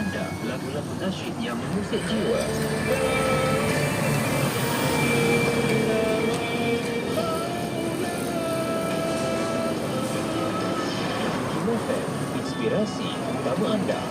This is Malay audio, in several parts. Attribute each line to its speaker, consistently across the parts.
Speaker 1: anda lagu-lagu nasyid yang mengusik jiwa. Hima FM, inspirasi utama anda.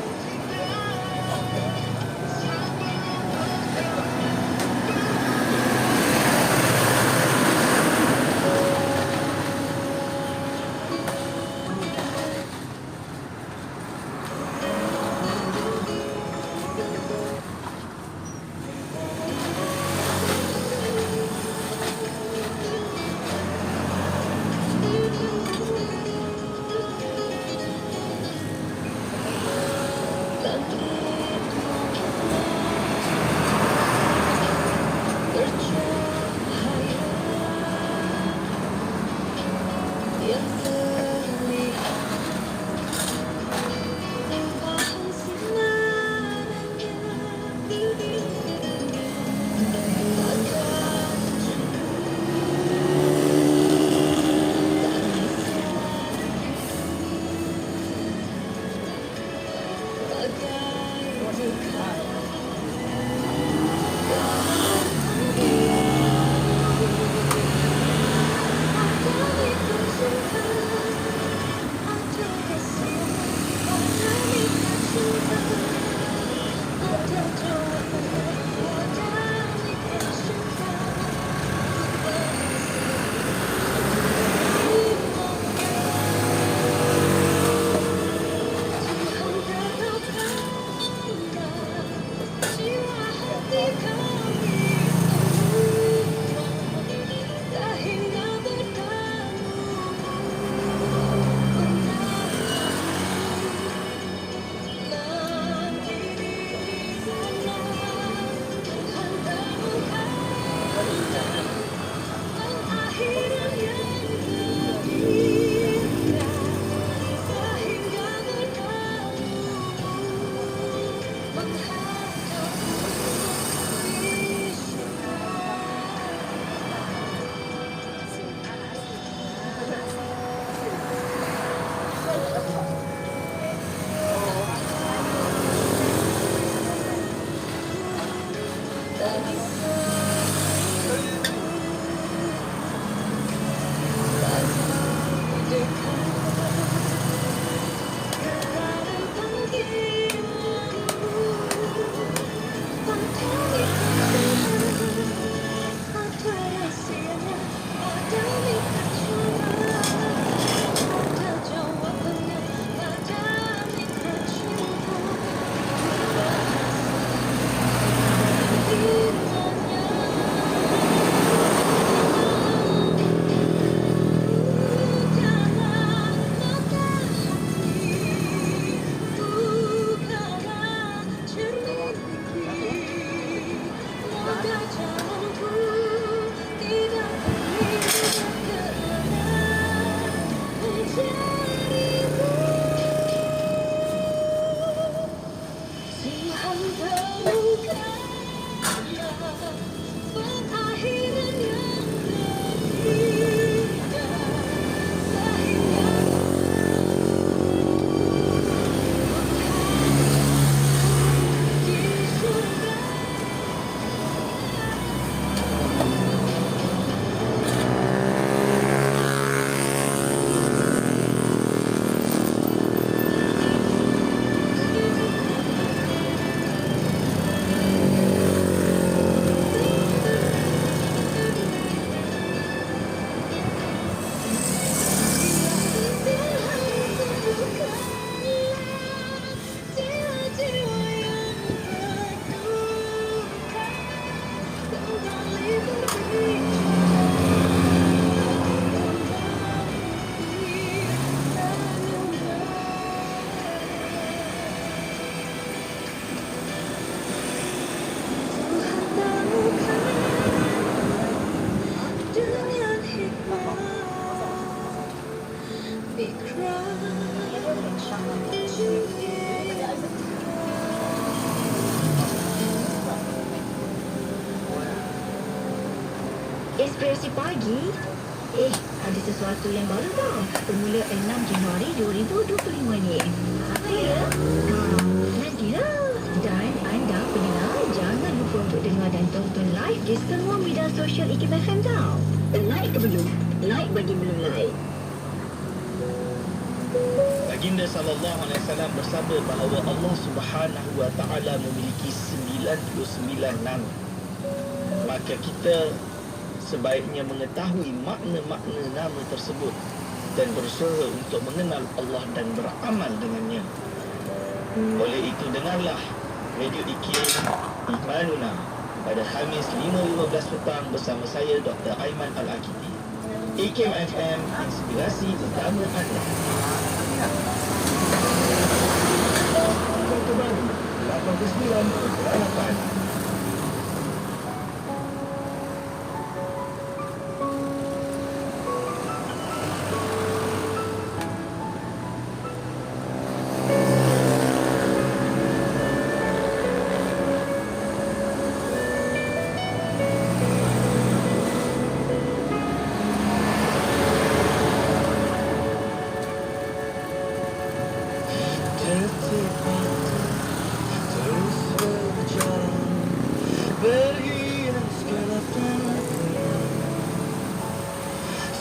Speaker 2: Inspirasi pagi? Ada sesuatu yang baru tau. Bermula 6 Januari 2025 ni. Apa ya? Nantilah. di semua media sosial IKIM FM tau. Like ke belum? Like bagi belum like.
Speaker 3: Baginda sallallahu alaihi wasallam bersabda bahawa Allah Subhanahu wa taala memiliki 99 nama. Maka kita sebaiknya mengetahui makna-makna nama tersebut dan berusaha untuk mengenal Allah dan beramal dengannya. Oleh itu dengarlah Radio IKIM Imanuna pada Khamis 5.15 petang bersama saya Dr. Aiman Al-Akidi. IKIM FM, inspirasi utama anda. Terbaru 89.8.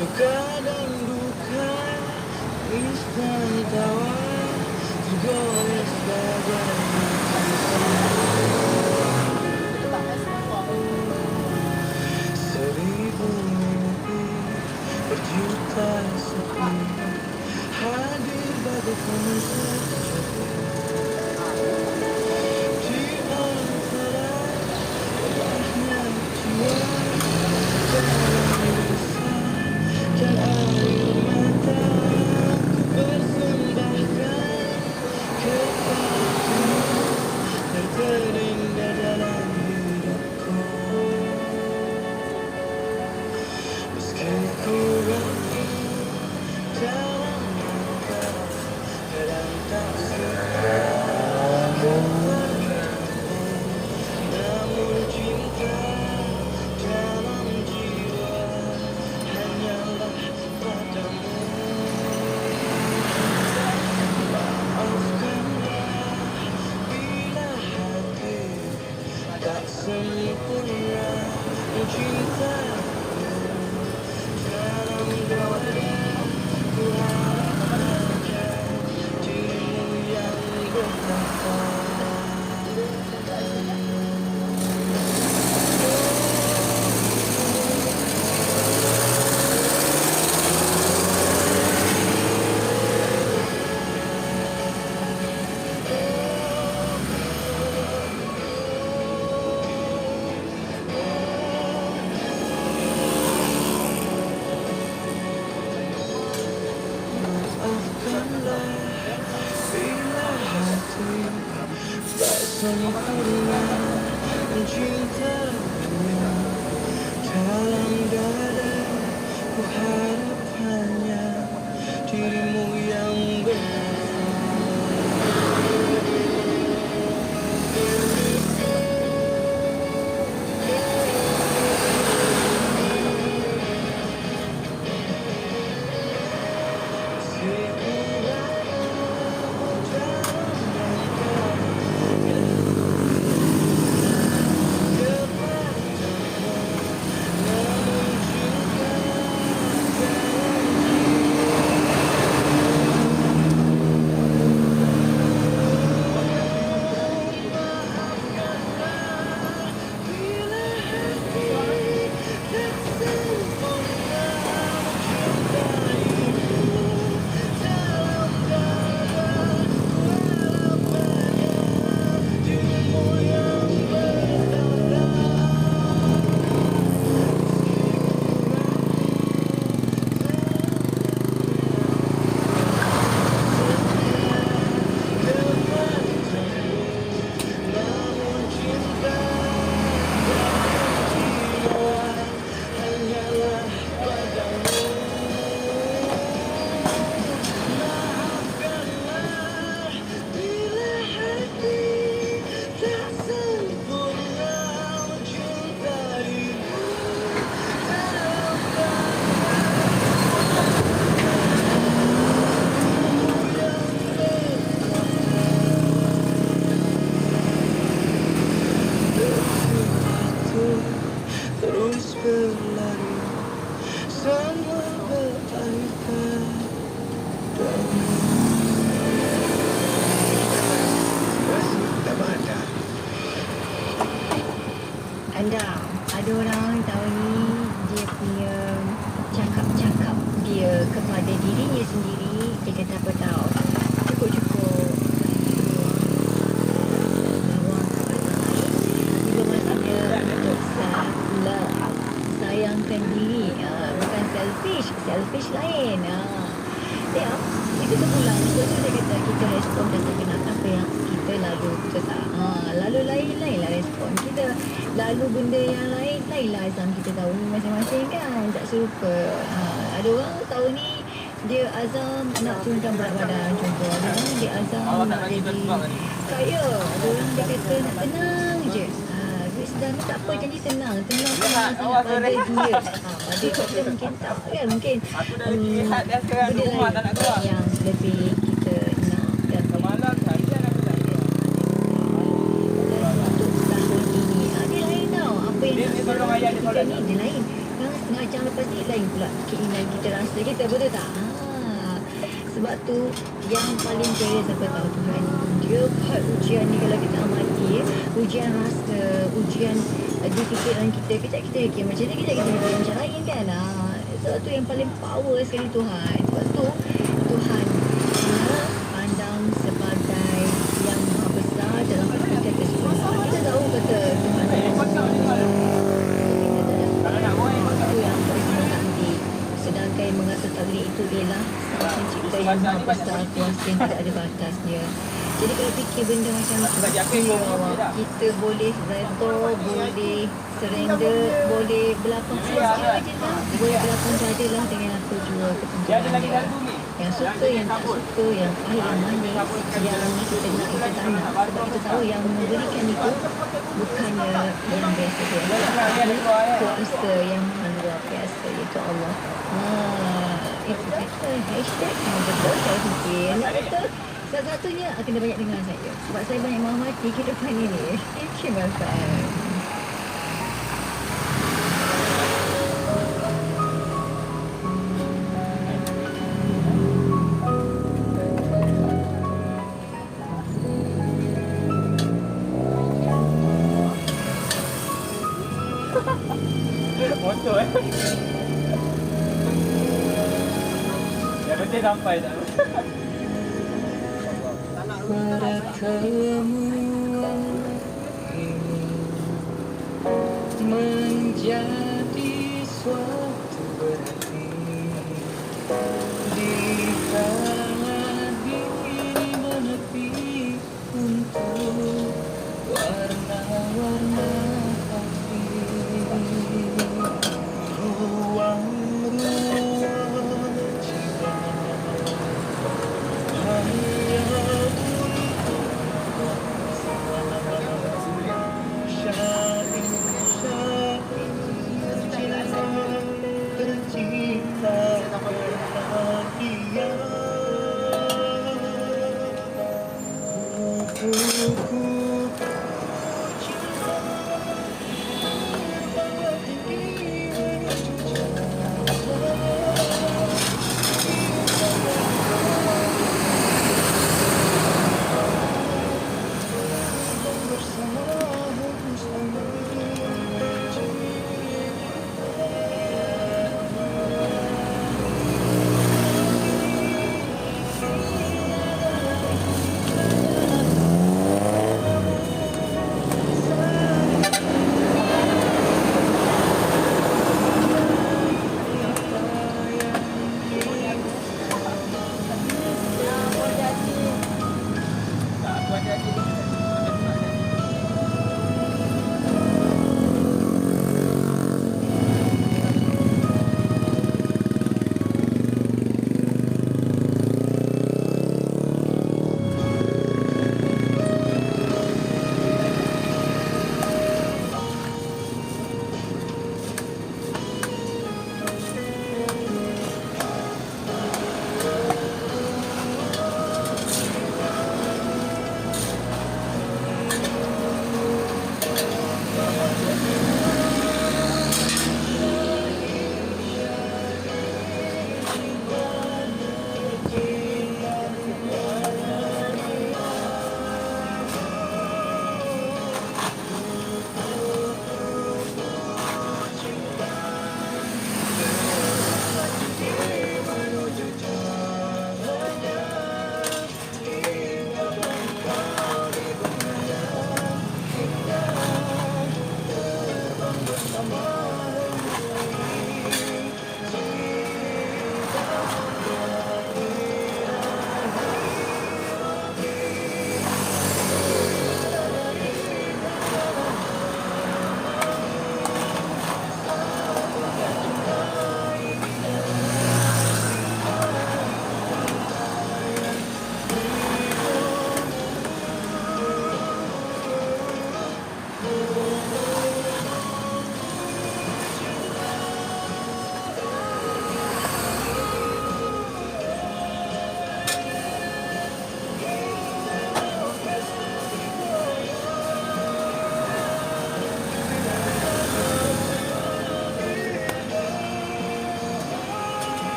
Speaker 3: Suka dan duka, tangis dan tawa, tergores bagai seribu mimpi, berjuta sepi, hadir bagaikan sesuatu di antara lemahnya jiwa. Dan air mata bersembahkan kepadamu, terindah dalam hidupku. Meski ku ragu dalam langkah, kadang tak suka kepadamu, namun cinta dalam jiwa hanyalah padamu. Maafkanlah bila hati tak sempurna mencintamu. Dalam doa ku harapkan dirimu yang bertakwa. Maafkanlah bila hati tak sempurna mencintamu. Dalam dada ku harap hanya dirimu yang bertakwa.
Speaker 2: ada orang tahun ni dia punya cakap-cakap dia kepada dirinya sendiri, dia kata apa tahu, cukup-cukup bawang kepada lain. Juga maksudnya untuk sayangkan diri, bukan selfish lain. Ya, itu berulang. Sebab tu dia kata kita respon dan terkenal apa yang kita lalu tak. Lalu lain-lainlah respon kita. Lalu benda yang lain-lainlah azam kita tahu masing-masing kan. Tak serupa. Ada orang tahun ni dia azam nak turunkan berat badan contoh. Ada orang dia azam nak jadi kaya. Ada orang dia kata nak tenang je. Duit sedang ni tak apa, janji tenang sangat pada dia. Pada kita mungkin tak kan, mungkin benda lain yang lebih kita nak dan untuk tahun ini dia lain tau. Apa yang nak kita ni dia lain. Yang setengah jam lepas ni lain pula keinginan kita, rasa kita, betul tak? Sebab tu yang paling serius apa tahu Tuhan, dia buat ujian ni kalau kita amati, ujian rasa, ujian di fikiran kita. Kejap kita fikir macam ni, kejap kita fikir macam lain kan. Sebab tu yang paling power sekali Tuhan. Sebab tu Tuhan pandang sebagai yang maha besar dalam kita keseluruhan. Kita tahu kata Tuhan itu yang bersama nanti. Sedangkan yang mengatur takdir itu ialah Sang Pencipta yang maha besar, kuasa yang tidak ada batasnya. Jadi kalau fikir benda macam kita boleh redha, boleh surrender, boleh berlapang sikit je lah. Boleh berlapang dada lah dengan apa jua ketentuan dia. Yang suka, yang tak suka, yang pahit, yang manis, yang kita nak, kita tak nak. Sebab kita tahu yang memberikan itu bukannya yang biasa-biasa. Kuasa yang luar biasa, iaitu Allah. Itu kata hashtag betul saya fikir. Betul. Salah satunya kena banyak dengar saya. Sebab saya banyak mengamati kehidupan ini. Terima kasih.
Speaker 4: Motor yang penting sampai tak?
Speaker 3: Pertemuan ini menjadi suatu berarti di tangan diri menepi untuk warna-warna hati, ruang-ruang jiwa hanya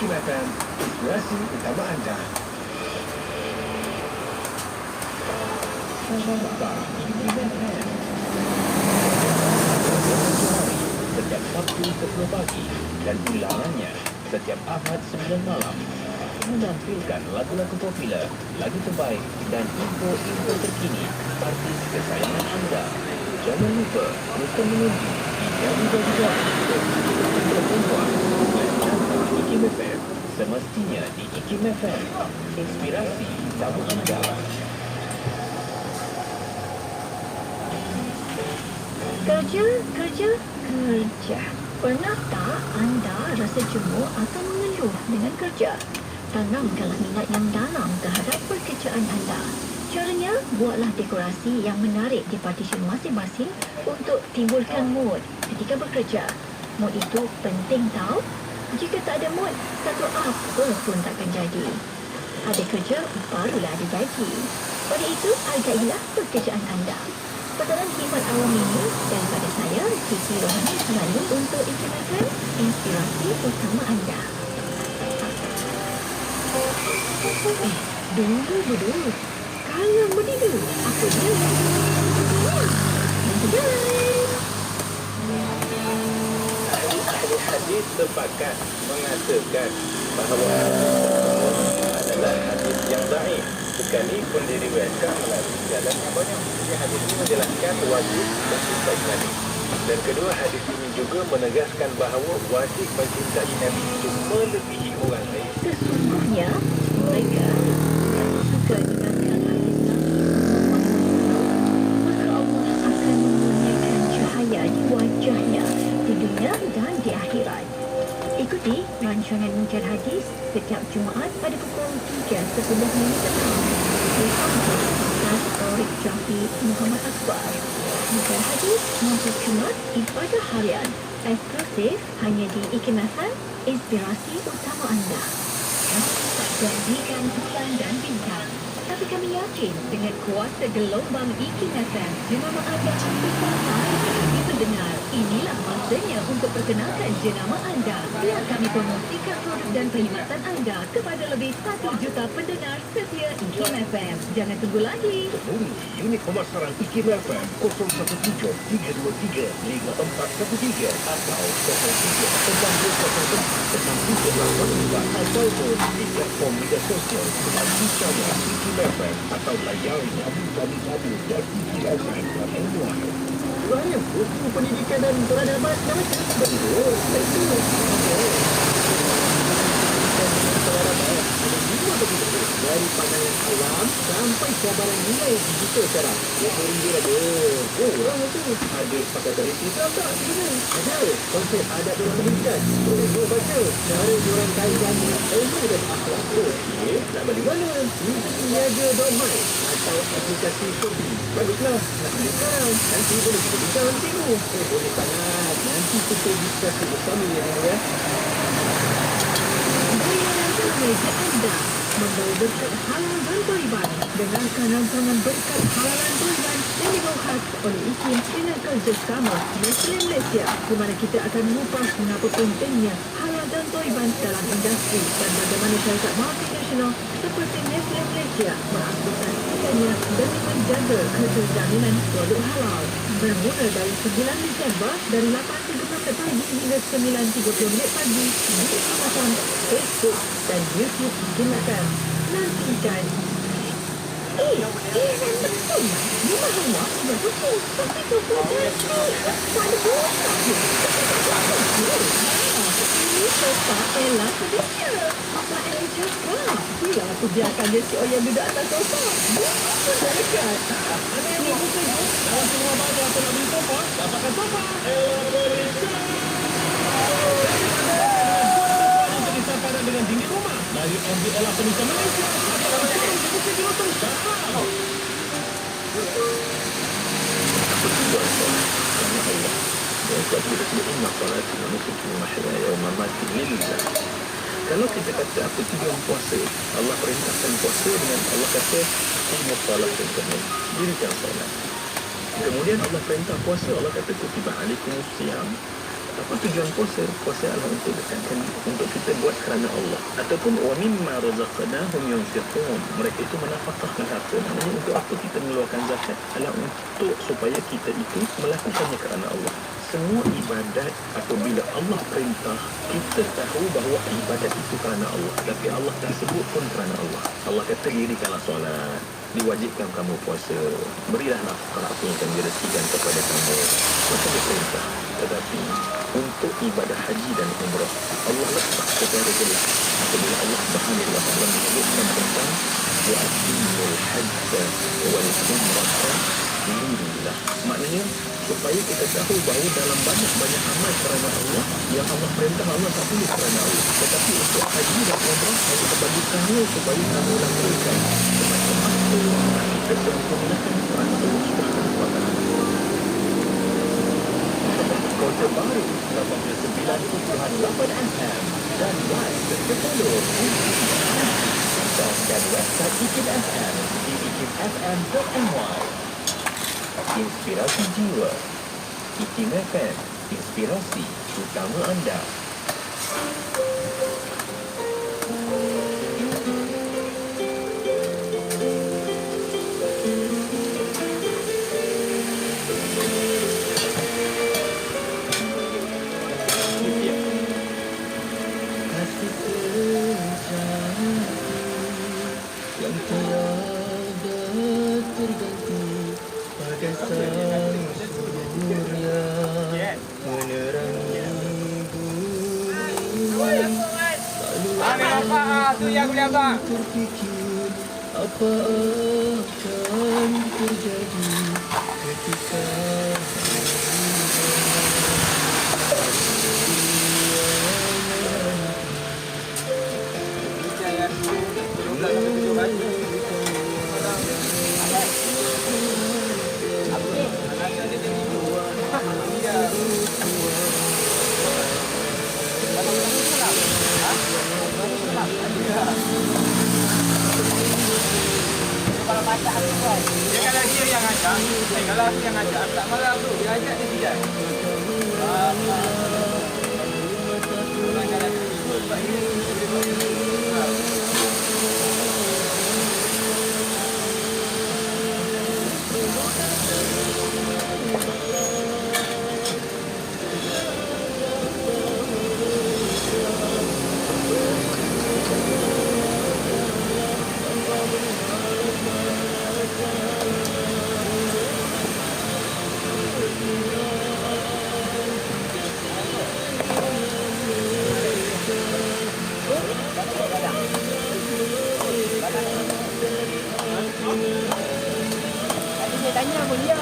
Speaker 1: IKIM FM, inspirasi utama anda. Sahabat IKIM FM. Setiap Sabtu 10 pagi dan ulangannya setiap Ahad 9 malam. Menampilkan lagu-lagu popular, lagu terbaik dan info-info terkini artis kesayangan anda. Jangan lupa teruskan mengundi di www.ikimfm.com. IKIM FM semestinya di IKIM FM, inspirasi utama anda.
Speaker 2: Kerja. Pernah tak anda rasa jemu atau mengeluh dengan kerja? Tanamkanlah minat yang dalam terhadap pekerjaan anda. Caranya, buatlah dekorasi yang menarik di partition masing-masing untuk timbulkan mood ketika bekerja. Mood itu penting tau. Jika tak ada mood, satu apa pun takkan jadi. Ada kerja, barulah ada gaji. Oleh itu, hargailah pekerjaan anda. Pesanan khidmat awam ini daripada saya, Siti Rohani selalu untuk IKIM, inspirasi utama anda. Dulu. Kalau begitu, apa dia?
Speaker 1: Hadis sepakat mengatakan bahawa adalah hadis yang baik. Sekali pun diriwayatkan melalui jalan yang banyak. Jadi hadis ini menjelaskan wajib mencintai Nabi. Dan kedua, hadis ini juga menegaskan bahawa wajib mencintai Nabi itu melebihi orang lain.
Speaker 2: Sesungguhnya, mereka yang suka dengarkan hadis Nabi, maka Allah akan memurniakan cahaya di wajahnya di dunia dan di akhirat. Ikuti rancangan Muncar Hadis setiap Jumaat pada pukul 3.10 petang. Bersama Ustaz Taufiq Jafi Muhammad Akbar. Muncar Hadis Muncar Jumaat Ibadah Harian. Eksklusif hanya di IKIM FM, inspirasi utama anda. Kami tak janjikan iklan dan bintang, tapi kami yakin dengan kuasa gelombang IKIM FM di mana anda bisa lagi mendengar. Inilah masanya untuk perkenalkan jenama anda. Biar kami promosikan produk dan perkhidmatan anda kepada lebih 1 juta pendengar setia IKIM FM. Jangan tunggu lagi.
Speaker 1: Temui unit pemasaran IKIM FM 017-323-5413 atau 03-9204-6384 ataupun di platform media sosial melalui channel IKIM FM atau layari www.ikimfm.my. Raya Buku Pendidikan dan Peradaban namanya betul. Ada 5 topik dari pandangan alam sampai cabaran nilai digital sekarang. Rindu ada. Orang itu ada pakai tradisi tak? Ada. Konsep adat dalam pendidikan. Boleh baca. Cara diorang kaitkan ilmu dan akhlak. Okey, nak balik mana? Niaga.my atau aplikasi Shopee. Baguslah. Nak beli sekarang. Nanti boleh kita bincang nanti tu. Boleh sangat. Nanti kita diskusi bersama ya.
Speaker 2: Meja anda membawa berkat halal dan thayyiban. Dengarkan rancangan berkat halalan thayyiban yang dibawa khas oleh IKIM dengan kerjasama Nestle Malaysia, di mana kita akan mengupas mengapa pentingnya halal dan thayyiban dalam industri dan bagaimana syarikat multinasional seperti Nestle Malaysia mengaplikasikannya demi menjaga keterjaminan produk halal. Bermula dari 9 Disember dari 8.30 pagi hingga 9.30 pagi di kawasan Facebook dan YouTube IKIM FM. Nantikan. Betul. Di Mahawah sudah betul. Tapi tu pun tak ada buah. Ini sofa Ella sedia. Apa Ella cakap? Ya, aku biarkan dia si Oyang duduk atas sofa. Sudah dekat. Ada yang buat buka ni. Dalam semua baju aku nak beli sofa. Dapatkan sofa. Jadi siapa ada dengan tinggi rumah. Dari MBL Furniture Malaysia. Ada orang yang buka di lotong. Kalau kita kata apa tujuan puasa, Allah perintahkan puasa dengan Allah kata qimus salat dan dirikan solat. Kemudian Allah perintah puasa, Allah kata kutiba alaikumus siyam.
Speaker 3: Apa tujuan puasa? Puasa adalah untuk dekatkan, untuk kita buat kerana Allah. Ataupun wa mimma razaqnahum yunfiqun. Mereka itu menafkahkan harta. Maknanya untuk apa kita mengeluarkan zakat? Adalah untuk supaya kita itu melakukannya kerana Allah. Semua ibadat apabila Allah perintah, kita tahu bahawa ibadat itu kerana Allah. Tapi Allah tak sebut pun kerana Allah. Allah kata dirikanlah solat, diwajibkan kamu puasa, berilah nafkah apa yang akan direzekikan kepada kamu. Maka dia perintah. Tetapi untuk ibadah haji dan umrah, Allah letak secara jelas. Apabila Allah Subhanahu wa taala menyebutkan tentang wa atimul hajja wal umrata lillah. Maknanya supaya kita tahu bahawa dalam banyak-banyak amal kerana Allah, yang Allah perintah Allah tak boleh kerana Allah. Tetapi untuk haji dan umrah, Allah bagikannya supaya kamu lakukan semacam apa kita sempurnakan kerana Allah Subhanahu wa taala. Kota baru 89.8 FM dan live terfollow dan website Ikin FM di ikinfm.my. Inspirasi jiwa. Ikin FM, inspirasi utama anda.
Speaker 4: Tu yang boleh abang.
Speaker 3: Terfikir apa akan terjadi ketika
Speaker 4: Kalau macam aku kan. Dia kalau dia yang ajak, kalau aku yang ajak, aku tak marah tu. Dia ajak dia tidak. Jangan ikut sebab ini. Tanya pun dia.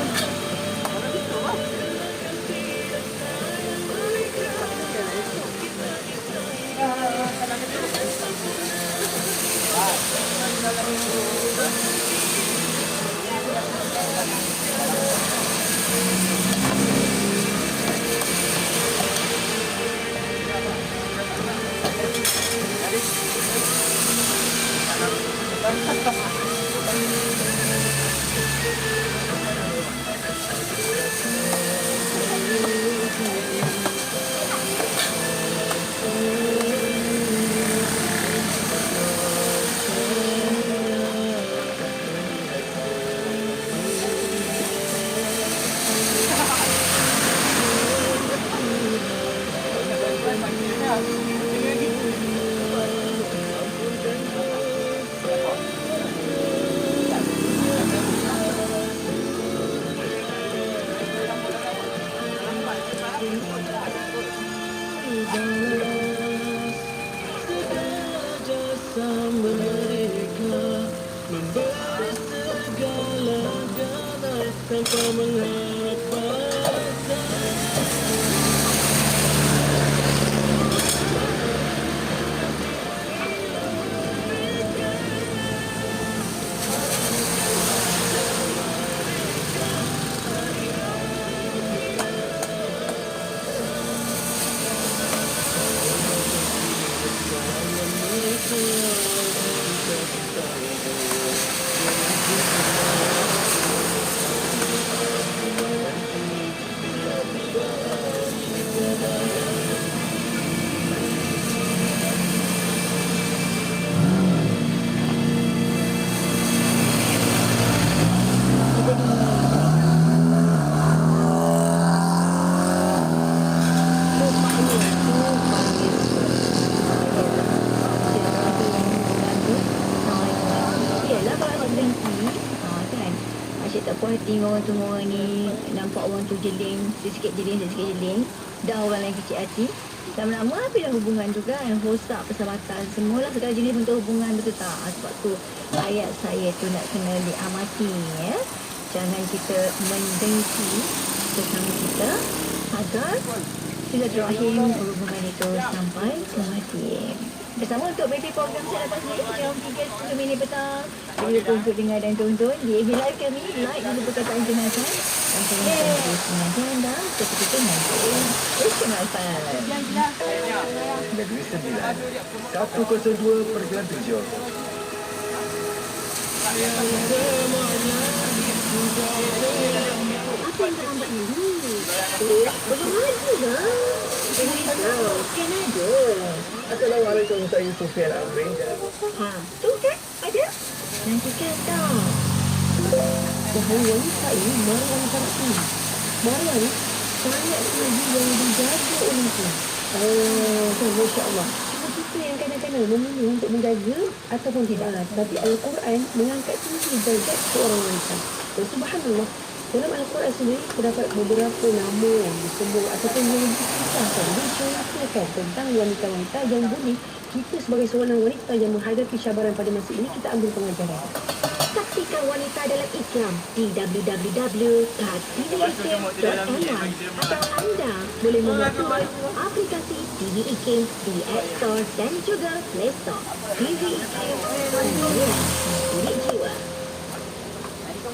Speaker 2: puas hati dengan orang tu orang ni. Nampak orang tu jeling, sikit jeling. Dah orang lain kecil hati. Lama-lama habislah hubungan tu kan. Rosak persahabatan. Semualah segala jenis bentuk hubungan, betul tak? Sebab tu ayat saya tu nak kena diamati ya. Jangan kita mendengki sesama kita agar silaturahim hubungan itu sampai mati. Bersama untuk BT program saya lepas ni jam 3.10 minit petang. Jangan lupa untuk dengar dan tonton di FB Live kami. Like dan perkataan jenazah. Dan tolong di sengaja anda seperti itu nanti. Istimewa.
Speaker 1: Negeri Sembilan 102.7.
Speaker 2: Apa yang terlambat ni? Bagaimana juga? Jangan risau, kan ada.
Speaker 1: Assalamualaikum, saya Sufian Amrin.
Speaker 2: Ha, tu kan? Ada? Nantikan tau. Wahai wanita ini, Maria Farsi. Maria ni sangat tinggi yang dijaga olehku. Oh, Masya Allah. Cuma kita yang kadang-kadang memilih untuk menjaga ataupun tidak. Tapi Al-Quran mengangkat tinggi darjat seorang wanita. Dan subhanallah, dalam Al-Quran sendiri terdapat beberapa nama yang disebut ataupun yang dikisahkan, diceritakan tentang wanita-wanita yang boleh kita sebagai seorang wanita yang menghadapi cabaran pada masa ini, kita ambil pengajaran. Saksikan wanita dalam Islam di www.tvism.my atau anda boleh memuat aplikasi TV IKIM di App Store dan juga Play Store. TV IKIM, Pembelian Kulit Jiwa.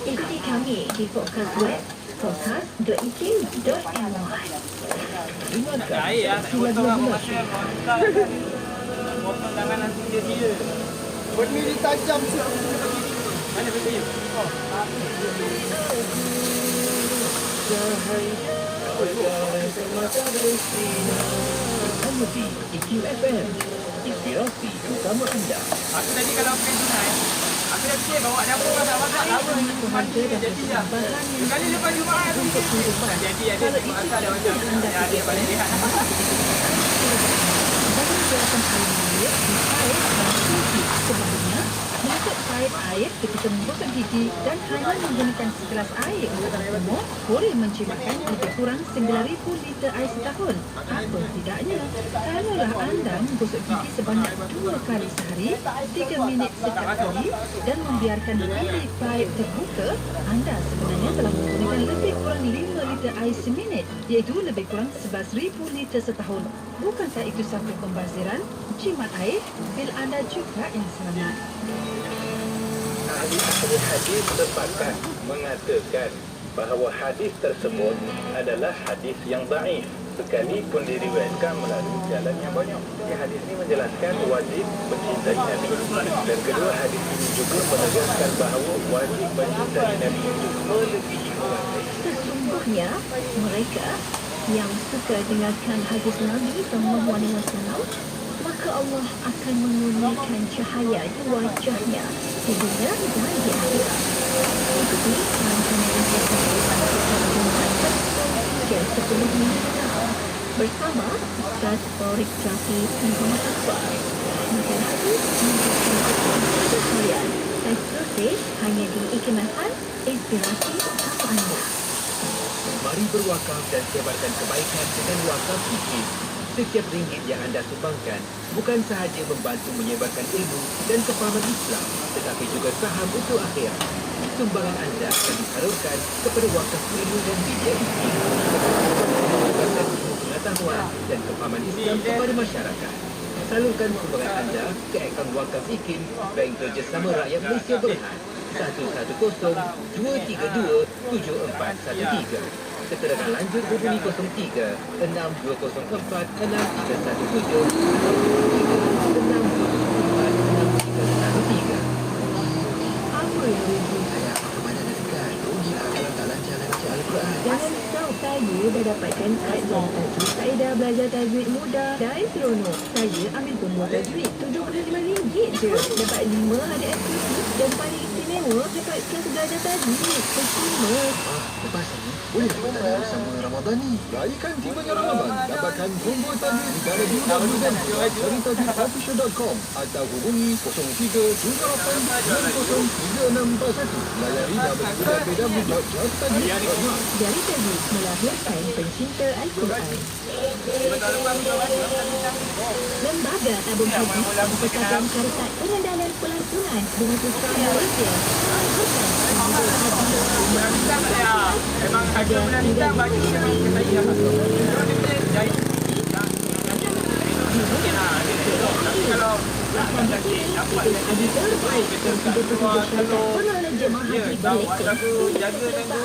Speaker 2: Ikuti kami di podcast web podcast.ikim.my.
Speaker 1: Terima
Speaker 4: Air lah, nak potong lah. Potong tangan nanti dia.
Speaker 5: Berdiri tajam siap.
Speaker 4: Mana betul?
Speaker 1: Hanya di IKIM FM. Inspirasi bersama anda.
Speaker 4: Aku tadi kalau pakai tunai, aku dah fikir bawa dapur masak-masak lama ni mandi dia jadi dah. Sekali lepas Jumaat tu dah jadi ada asal dah macam ada balik lihat.
Speaker 2: Sebelumnya, mengangkat paip air ketika menggosok gigi dan hanya menggunakan segelas air untuk semua boleh mencimakan lebih kurang 9,000 liter air setahun. Apa tidaknya, kalaulah anda menggosok gigi sebanyak 2 kali sehari, 3 minit setiap kali dan membiarkan bilik paip terbuka, anda sebenarnya telah menggunakan lebih kurang 5 liter air seminit, iaitu lebih kurang 11,000 liter setahun. Bukankah itu satu pembaziran? Jimat air, bil anda juga yang selamat.
Speaker 1: Ahli hadis sepakat mengatakan bahawa hadis tersebut adalah hadis yang dhaif sekalipun diriwayatkan melalui jalan yang banyak. Jadi hadis ini menjelaskan wajib mencintai Nabi, dan kedua hadis ini juga menegaskan bahawa wajib mencintai Nabi itu melebihi orang lain.
Speaker 2: Sesungguhnya, mereka yang suka dengarkan hadis Nabi SAW, maka Allah akan menurunkan cahaya di wajahnya di dunia dan di akhirat. Ikuti rancangan ini pada Jumaat 10 minit bersama Ustaz Taurik Jafi Muhammad Akbar. Makan hadis menjadi harian eksklusif hanya di IKIM FM, inspirasi utama anda.
Speaker 1: Mari berwakaf dan sebarkan kebaikan dengan wakaf IKIM. Setiap ringgit yang anda sumbangkan bukan sahaja membantu menyebarkan ilmu dan kefahaman Islam, tetapi juga saham untuk akhirat. Sumbangan anda akan disalurkan kepada wakaf ilmu dan media IKIM. Menyebarkan ilmu pengetahuan dan kefahaman Islam kepada masyarakat. Salurkan sumbangan anda ke akaun wakaf IKIM, Bank Kerjasama Rakyat Malaysia Berhad 110-232-7413. Keterangan lanjut hubungi 03 6204 6317 atau 03 6204 6313.
Speaker 2: Apa yang rugi?
Speaker 1: Saya kepada dekat rugilah kalau tak lancar baca Al-Quran.
Speaker 2: Jangan risau, saya dah dapatkan kad yang tajwid. Saya dah belajar tajwid mudah dan seronok. Saya ambil pemodal duit RM75 je. Dapat 5 hari aktiviti dan paling istimewa dapat kelas belajar tadi. Percuma.
Speaker 1: Lepas ni, boleh dapat tadi bersama Ramadan ni. Raikan tibanya Ramadan. Dapatkan combo tadi di www.caritajidofficial.com atau hubungi 0378903641. Layari www.caritajid.com.
Speaker 2: Dari tadi melahirkan pencinta Al-Quran. Lembaga Tabung Haji memperkatakan syarikat pengendalian pelancongan dengan usaha Malaysia.
Speaker 4: Memang harga bulan bintang baju memang kita iya. Kalau dia boleh jahit. Tapi kalau dapat
Speaker 2: Haji terbaik dan 37 syarikat pengelola jemaah haji Malaysia.
Speaker 4: jaga tengok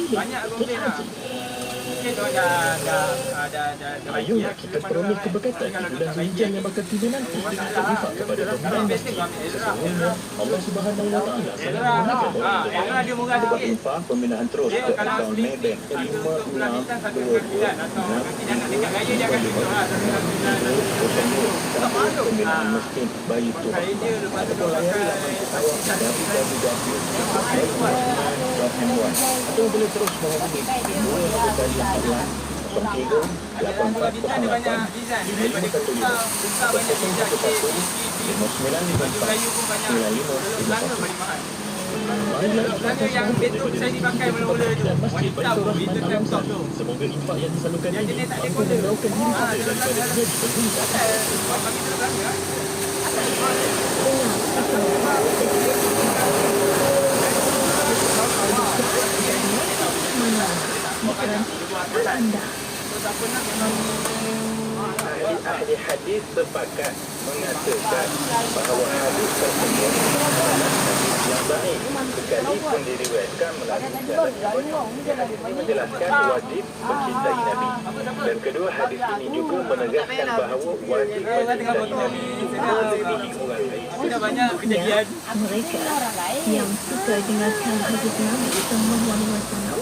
Speaker 4: banyak komplain lah. Mungkin tu dah
Speaker 3: Ayolah kita peroleh keberkatan di bulan Zulhijjah yang bakal tiba nanti dengan berinfak kepada pembinaan masjid. Sesungguhnya Allah Subhanahu Wa Taala sangat menghargai orang yang
Speaker 4: Era dia murah
Speaker 3: buat
Speaker 4: sikit.
Speaker 3: infak pembinaan terus
Speaker 4: Dia
Speaker 3: ke
Speaker 4: kalau
Speaker 3: akaun
Speaker 4: split
Speaker 3: Maybank
Speaker 4: bulan bintang satu bulan atau nanti jangan dekat raya dia akan tunjuk lah satu bulan. Tak malu.
Speaker 3: pembinaan masjid Bayi Tuhan.
Speaker 4: Pakai dia lepas tu
Speaker 3: Atau layari laman awak www.www.my atau boleh terus menghubungi 214 03
Speaker 4: Bulan bintang dia banyak design. Daripada besar banyak design. Baju kayu pun banyak. Belanga paling mahal. Belanga yang betul saya dipakai mula-mula tu. Wanita pun itu time top tu.
Speaker 3: Semoga infak yang disalurkan
Speaker 4: Yang
Speaker 3: ini
Speaker 4: jenis tak ada
Speaker 3: mampu
Speaker 4: kola.
Speaker 3: melaukan diri kita daripada menjadi penderita.
Speaker 4: Bagi kita belanga.
Speaker 2: Anda.
Speaker 3: Ahli hadis sepakat mengatakan bahawa hadis tersebut adalah hadis yang baik sekalipun diriwayatkan melalui jalan ini menjelaskan wajib mencintai Nabi, dan kedua hadis ini juga menegaskan bahawa wajib mencintai Nabi itu melebihi orang lain.
Speaker 4: Sudah banyak kejadian.
Speaker 2: Mereka yang suka dengarkan hadis Nabi Sallallahu Alaihi Wasallam,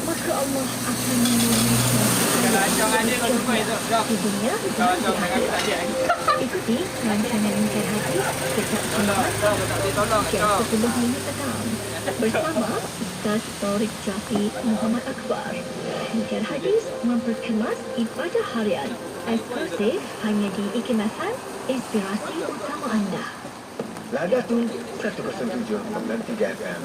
Speaker 2: maka Allah akan memberikan
Speaker 4: Kalau acong ada kau jumpa itu. Jom.
Speaker 2: hidupnya.
Speaker 4: Kalau acong dengan tak ada.
Speaker 2: Ikuti rancangan Incar Hadis setiap Jumaat
Speaker 4: Kau tak boleh tolong.
Speaker 2: jam
Speaker 4: Acong.
Speaker 2: 10 minit petang bersama Ustaz Taurik Jafi Muhammad Akbar. Incar Hadis memperkemas ibadah harian eksklusif hanya di Ikemasan, inspirasi utama anda.
Speaker 3: Lada tu 107 dan 3 FM.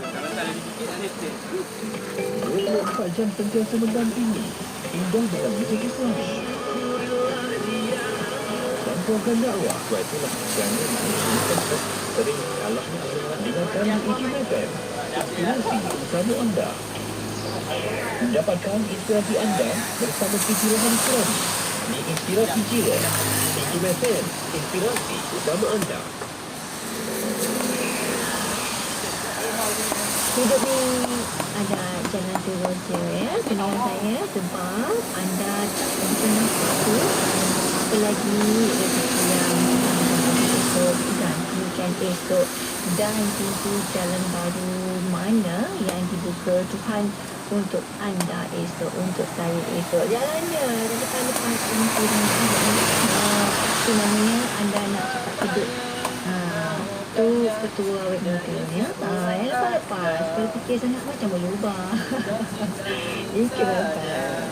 Speaker 3: 24 jam sentiasa mendampingi indah dalam muzik Islami. Campuarkan dakwah. Sebab itulah kerana manusia sering kalahnya dengan kami ikhtiar inspirasi utama anda. Dapatkan inspirasi anda bersama Fikiran Islami di Inspirasi Jiran. Ikhtiar inspirasi utama anda.
Speaker 2: Hidup ni ada jalan turun je ya, dengan saya, sebab anda tak pernah tahu apa lagi rezeki yang esok gantikan esok, dan pintu jalan baru mana yang dibuka Tuhan untuk anda esok, untuk saya esok. Jalannya lepas itu namanya anda nak cepat hidup. Tu ketua webmaker ya. Yang lepas-lepas kalau fikir sangat macam boleh ubah. Itu lepas.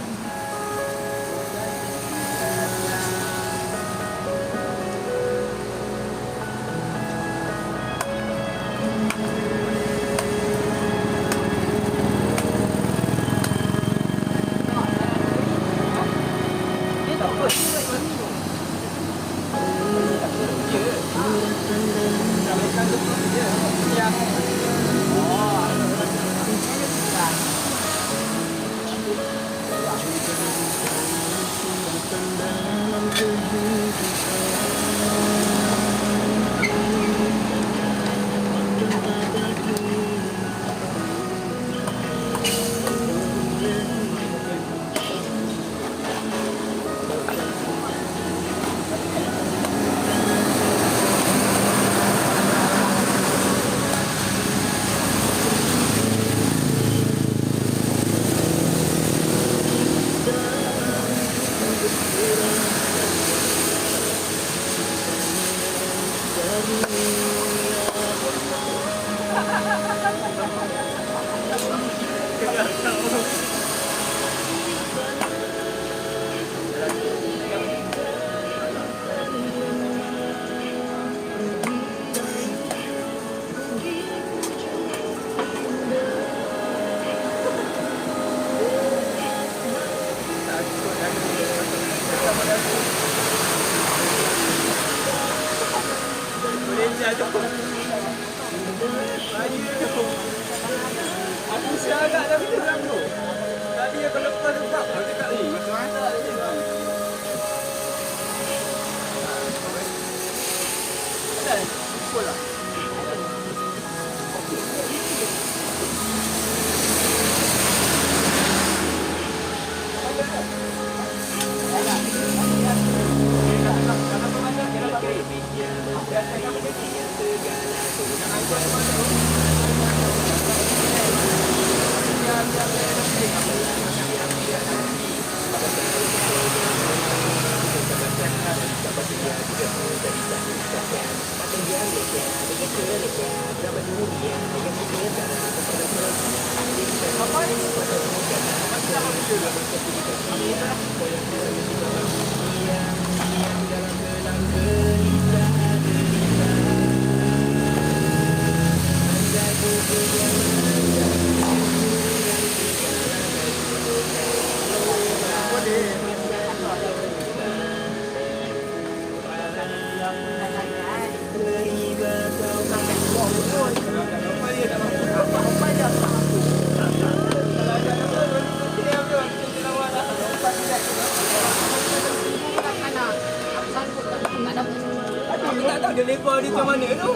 Speaker 4: Boleh jatuh. Aku siaga dah betul tu. Tadi aku lepas aku cakap ni. Macam mana je. Dah. Bola. Aku tak tahu dia lebar dia macam mana tu.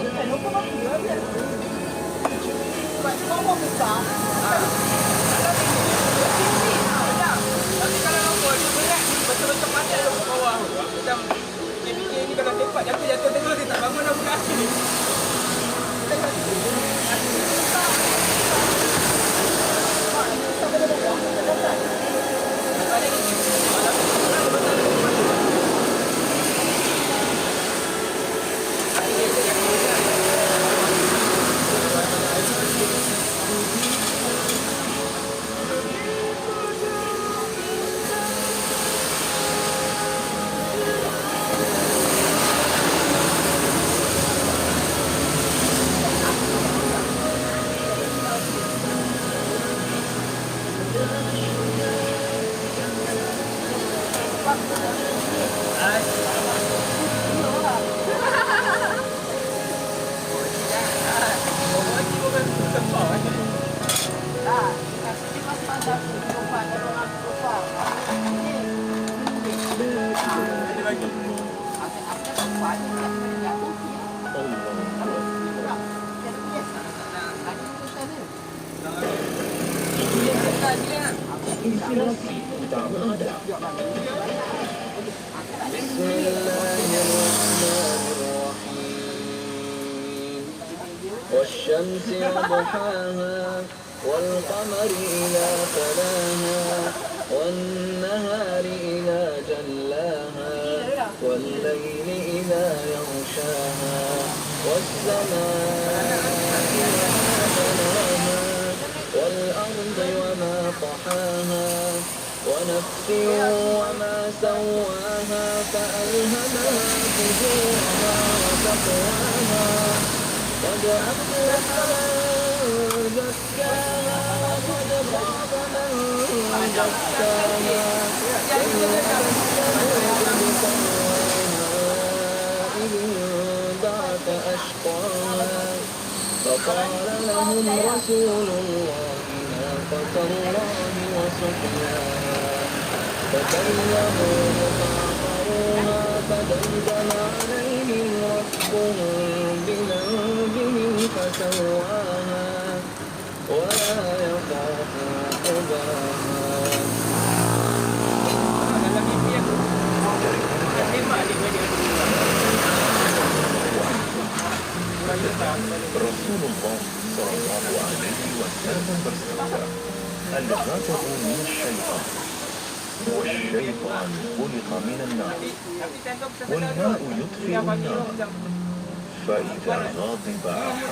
Speaker 4: Tapi kalau nombor dia berat ni betul-betul pandai dia ke bawah. Macam dia fikir ni kalau tempat jatuh tengok dia tak bangun dah buka kaki.
Speaker 1: Inspirasi utama ada. Bismillahirrahmanirrahim. Wasyamsi wa duhaha wal qamari idza talaha wan nahari idza jallaha wal layli idza yaghshaha was samaa'i ma banaha والأرض وما طحاها ونفس وما سواها فألهمها فجورها وتقواها قد أفلح من زكاها وقد خاب من دساها إذ انبعث أشقاها فقال لهم رسول الله ناقة الله وسقياها فكذبوه فعقروها فدمدم عليهم ربهم بذنبهم فسواها ولا يخاف عقباها.
Speaker 6: رسول الله صلى الله عليه وسلم bersabda, الغضب من الشيطان والشيطان خلق من النار والماء يطفئ النار فإذا غضب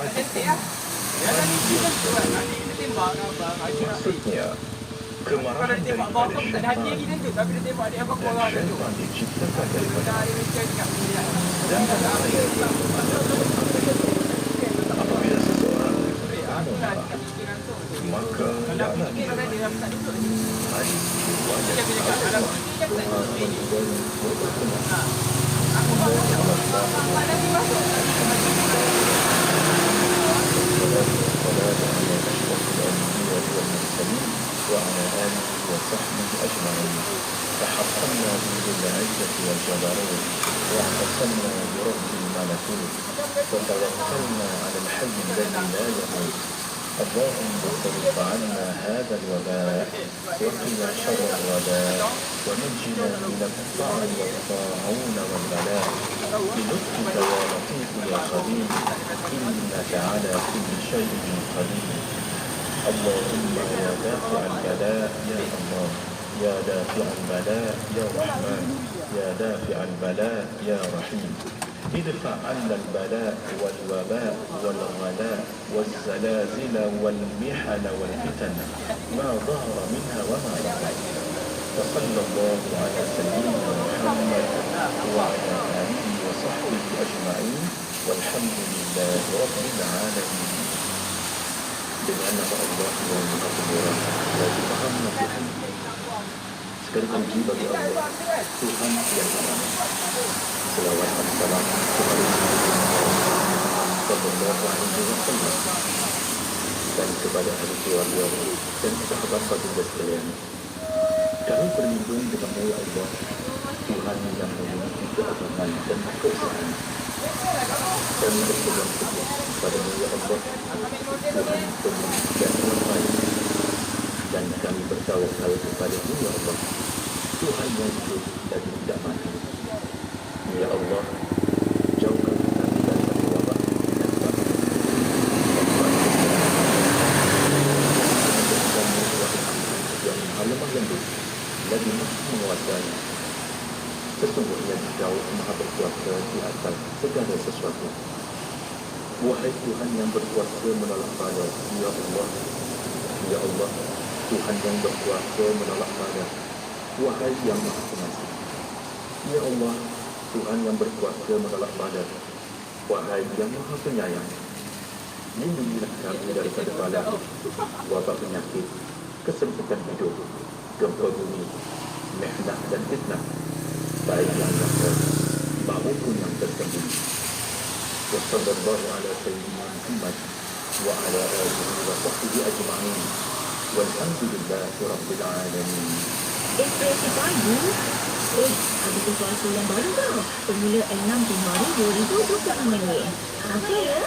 Speaker 4: Cantik
Speaker 6: أحدكم
Speaker 4: lah. Yang tadi kita tu kan, nanti kita tembak kan abang.
Speaker 6: maksudnya
Speaker 4: Kalau
Speaker 6: kemarahan
Speaker 4: dia tembak abang tu tak ada hati lagi
Speaker 6: syaitan
Speaker 4: tentu. Tapi dia tembak dia abang
Speaker 6: dan
Speaker 4: korang tentu.
Speaker 6: syaitan diciptakan daripada
Speaker 4: Dah dia macam cakap dia.
Speaker 6: dan bahaya yang ada apabila seseorang diberi
Speaker 4: Aku nak
Speaker 6: amarah,
Speaker 4: cakap fikir langsung.
Speaker 6: maka
Speaker 4: Kalau
Speaker 6: jangan
Speaker 4: fikir orang dia tak duduk ni.
Speaker 6: hari wajah
Speaker 4: Dia cakap kalau fikir dia tak duduk ni. Aku bawa dia. Tak ada dia masuk.
Speaker 6: وعلى آله وصحبه أجمعين تحطمنا بذل العزة والجبروت واعتصمنا برب الملكوت وتوكلنا على الحي الذي لا يموت اللهم اصرف عنا هذا الوباء وقنا شر الوباء ونجنا من الطعن والطاعون والبلاء بلطفك يا لطيف يا خبير إنك على كل شيء قدير اللهم يا دافع البلاء يا الله يا دافع البلاء يا رحمن يا دافع البلاء يا رحيم ادفع عنا البلاء والوباء والغلاء والزلازل والمحن والفتن ما ظهر منها وما بطن وصلى الله على سيدنا محمد وعلى آله وصحبه أجمعين والحمد لله رب العالمين. Dengan nama Allah yang Maha Pemurah lagi Maha Mengasihani. Sekali puji bagi Allah, Tuhan yang aman. Selawat dan salam kepada Sallallahu Alaihi Wasallam dan kepada ahli keluarga dan sahabat baginda sekalian. Kami berlindung dengan nama Allah, Tuhan yang memiliki keagungan dan keesaan. Kami berpegang teguh pada nama Allah, Tuhan pemilik dan pemain, dan kami bertawakal kepada Ya Allah, Tuhan yang hidup dan tidak mati. Ya Allah, jauhkan kami daripada wabak dan wabak. Yang maha lemah lembut, lagi maha menguasai. Sesungguhnya Engkau maha berkuasa di atas segala sesuatu. Wahai Tuhan yang berkuasa menolak bala, Ya Allah, Ya Allah, Tuhan yang berkuasa menolak bala, wahai yang maha pengasih. Ya Allah, Tuhan yang berkuasa menolak bala, wahai yang maha penyayang. Lindungilah kami daripada bala, wabak penyakit, kesempitan hidup, gempa bumi, mihnah dan fitnah, baik yang nyata maupun yang tersembunyi. Wassallallahu ala sayyidina Muhammad wa ala alihi wa sahbihi ajma'in walhamdulillahi rabbil alamin.
Speaker 2: Ekspresi pagi. Ada sesuatu yang baru tau. Semula 6 Januari 2026 ini. Apa ya?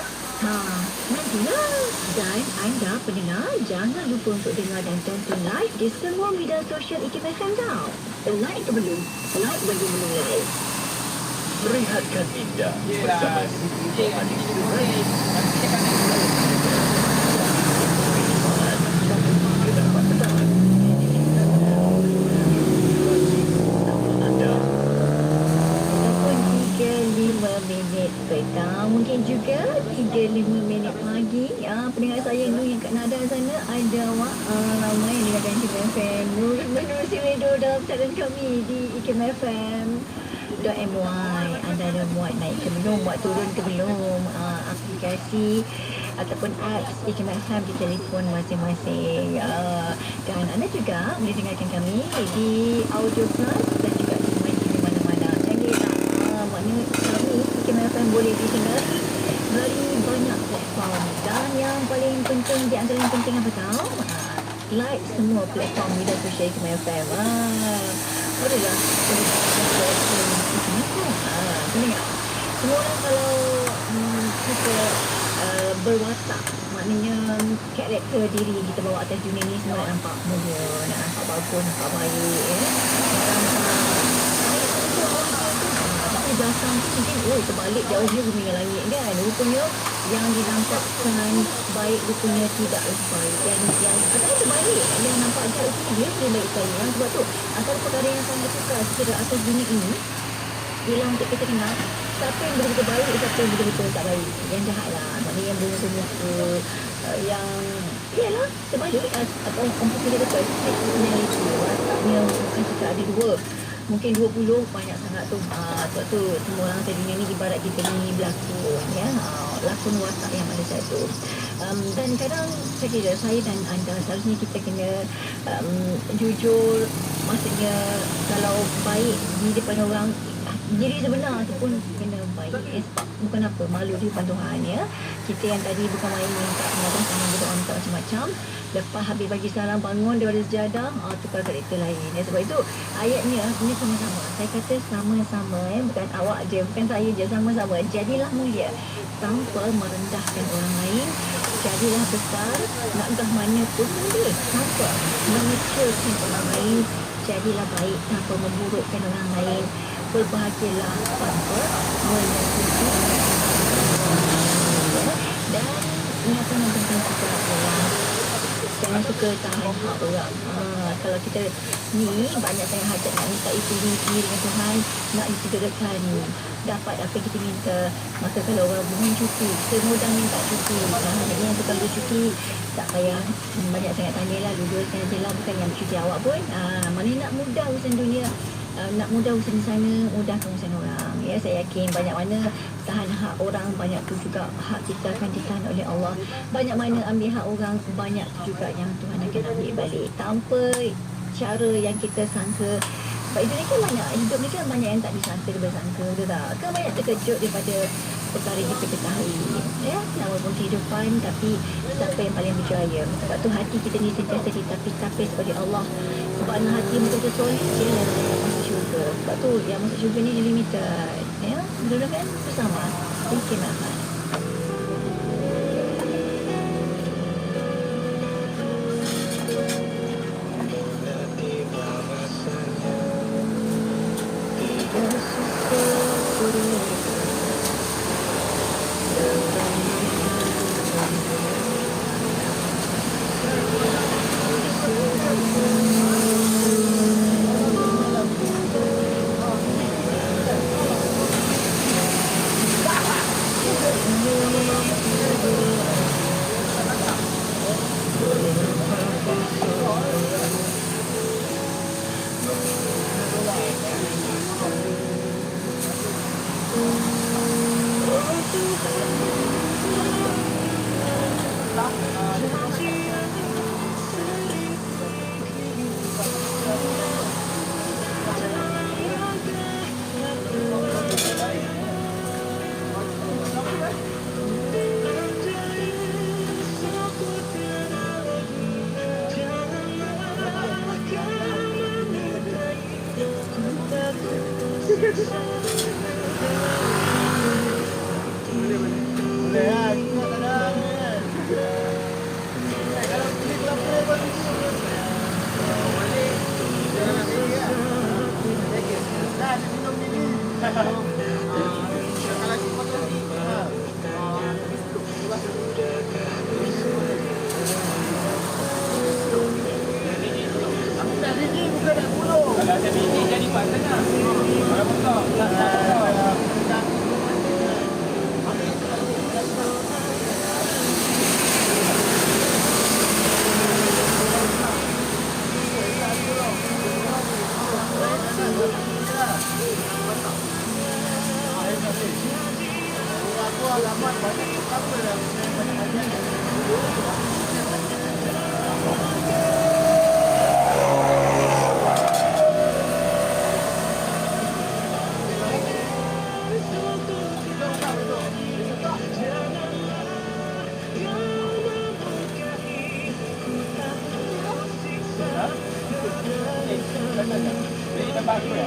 Speaker 2: Nantilah. Dan anda pendengar, jangan lupa untuk dengar dan tonton live di semua media sosial IKIM tau. Like ke belum? Like bagi menilai.
Speaker 6: Rehatkan indah bersama Siti Manis Suhaib.
Speaker 2: Minit petang, mungkin juga 3-5 minit pagi. Pendengar saya yang kat Nada sana ada ramai yang dengarkan IKIM FM. Menerusi radio dalam talian kami di ikimfm.my. Anda ada muat naik ke belum, muat turun ke belum aplikasi ataupun apps IKIM FM di telefon masing-masing. Dan anda juga boleh dengarkan kami di Audio Plus dan juga di mana-mana. Canggih tak? Maknanya kami IKIM FM boleh didengar dari banyak platform. Dan yang paling penting, di antara yang penting apa tahu? Like semua platform media sosial IKIM FM. Bolehlah pendengar. Semua orang kalau kita berwatak, maknanya karakter diri kita bawa atas dunia ni semua nak nampak mulia, nak nampak bagus, nampak baik, tapi belakang tu mungkin terbalik jauh dia bumi dengan langit kan. Rupanya yang dinampakkan baik rupanya tidak baik, yang katanya terbalik, yang nampak jauh tu dia boleh baik saya. Sebab tu antara perkara yang saya suka secara atas dunia ini ialah untuk kita kenal siapa yang betul-betul baik, siapa yang betul-betul tak baik. Yang jahat lah, maknanya yang bermuka-muka, yang iyalah terbalik atau orang kita kata personality, wataknya bukan cakap ada dua. Mungkin 20 banyak sangat tu. Sebab tu semua orang di dunia ni ibarat kita ni berlakon ya. Lakon watak yang ada satu. Dan kadang saya kira saya dan anda seharusnya kita kena jujur, maksudnya kalau baik di depan orang, diri sebenar tu pun kena baik sebab bukan apa, malu di depan Tuhan ya. Kita yang tadi bukan main minta mengadang sama berdoa minta macam-macam, lepas habis bagi salam bangun daripada sejadah, tukar karakter lain ya. Sebab itu ayatnya ini sama-sama, saya kata sama-sama ya, bukan awak je, bukan saya je, sama-sama. Jadilah mulia tanpa merendahkan orang lain, jadilah besar nakgah mana pun boleh tanpa mengecilkan orang lain, jadilah baik tanpa memburukkan orang lain, berbahagialah tanpa menyakiti dan ingatan tentang kita orang. Jangan suka tahan hak orang. Kalau kita ni banyak sangat hajat nak minta itu ni dengan Tuhan, nak disegerakan dapat apa yang kita minta. Maka kalau orang mohon cuti, semudah minta cuti. Jadi yang tukang cuti tak payah banyak sangat tanya lah, duduk je lah, bukan yang cuti awak pun. Mana nak mudah urusan dunia, nak mudah urusan di sana, mudahkan urusan orang ya. Saya yakin banyak mana tahan hak orang, banyak tu juga hak kita akan ditahan oleh Allah. Banyak mana ambil hak orang, banyak tu juga yang Tuhan akan ambil balik tanpa cara yang kita sangka. Sebab itu ni kan banyak, hidup ni kan banyak yang tak disangka, bersangka, betul tak? Kan banyak terkejut daripada perkara yang kita ketahui ya. Walaupun kehidupan, tapi siapa yang paling berjaya? Sebab tu hati kita ni sentiasa ditapis-tapis oleh Allah. Sebab anak hati betul-betul solid, dia lah yang masuk syurga. Sebab tu yang masuk syurga ni limited ya. Betul kan? Bersama sedikit nafas.
Speaker 4: Kalau ada bini jadi buat tengah. Kalau betul, jadi tempat aku ya.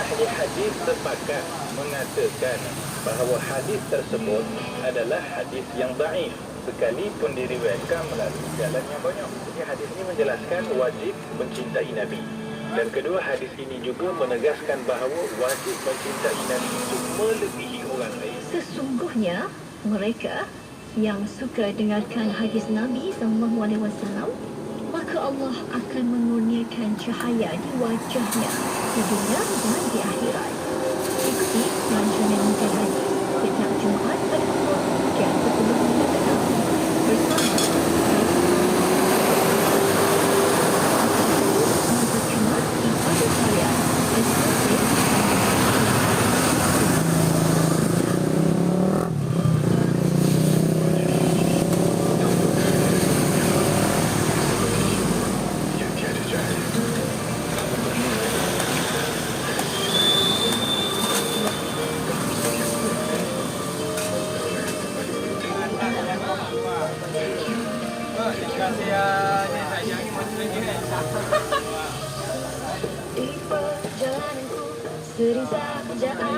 Speaker 6: ahli hadis sepakat mengatakan bahawa hadis tersebut adalah hadis yang dhaif sekalipun diriwayatkan melalui jalan yang banyak. Jadi hadis ini menjelaskan wajib mencintai Nabi. Dan kedua, hadis ini juga menegaskan bahawa wajib mencintai Nabi itu melebihi orang lain.
Speaker 2: Sesungguhnya mereka yang suka dengarkan hadis Nabi SAW, maka Allah akan mengurniakan cahaya di wajahnya di dunia dan di akhirat. Ikuti rancangan Mungkin Hadis setiap Jumaat pada pukul 3.10 bersama Jumaat di Pada Karya eksklusif. Di perjalananku seriza kerjaan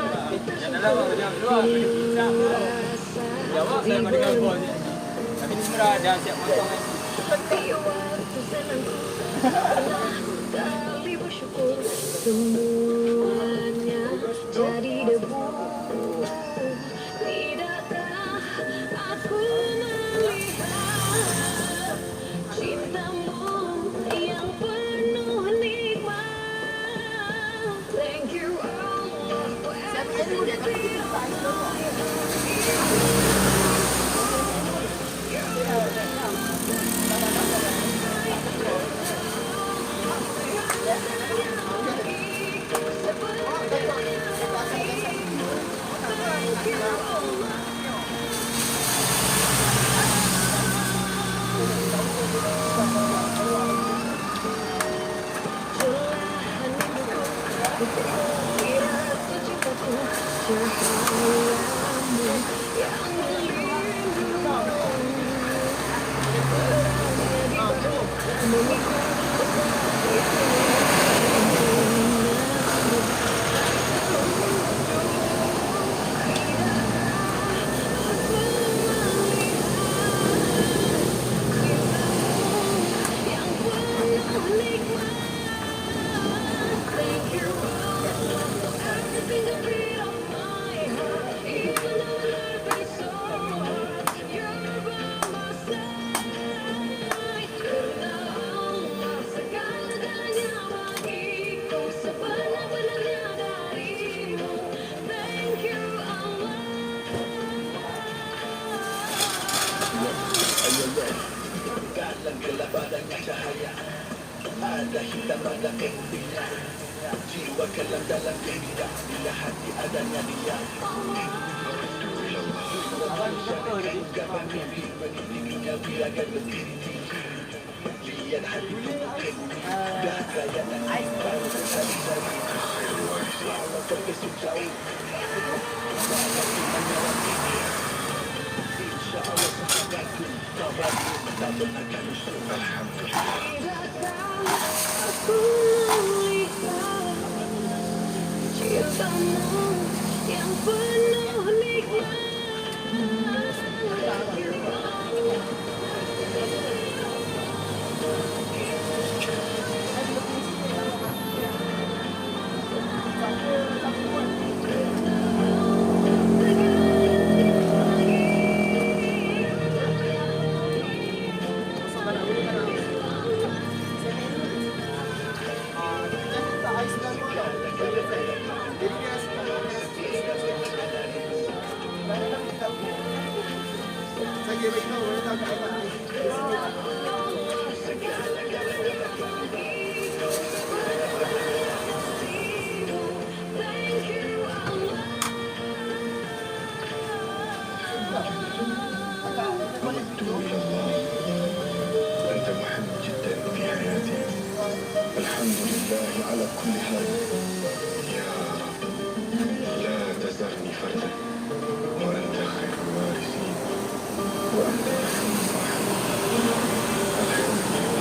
Speaker 4: Jawab saya kau dengar gol ni. Tapi ni semua dah siap potong kan.
Speaker 2: seperti waktu senangku pernah kali bersyukur semuanya jadi debu. Tidakkah aku melihat cintamu yang penuh nikmat. Thank you Allah for everything. Cintamu yang penuh nikmat.
Speaker 6: أنت مهم جدا في حياتي. الحمد لله على كل حال. يا رب لا تذرني فردا وأنت خير الوارثين وأنت أرحم الراحمين. الحمد لله.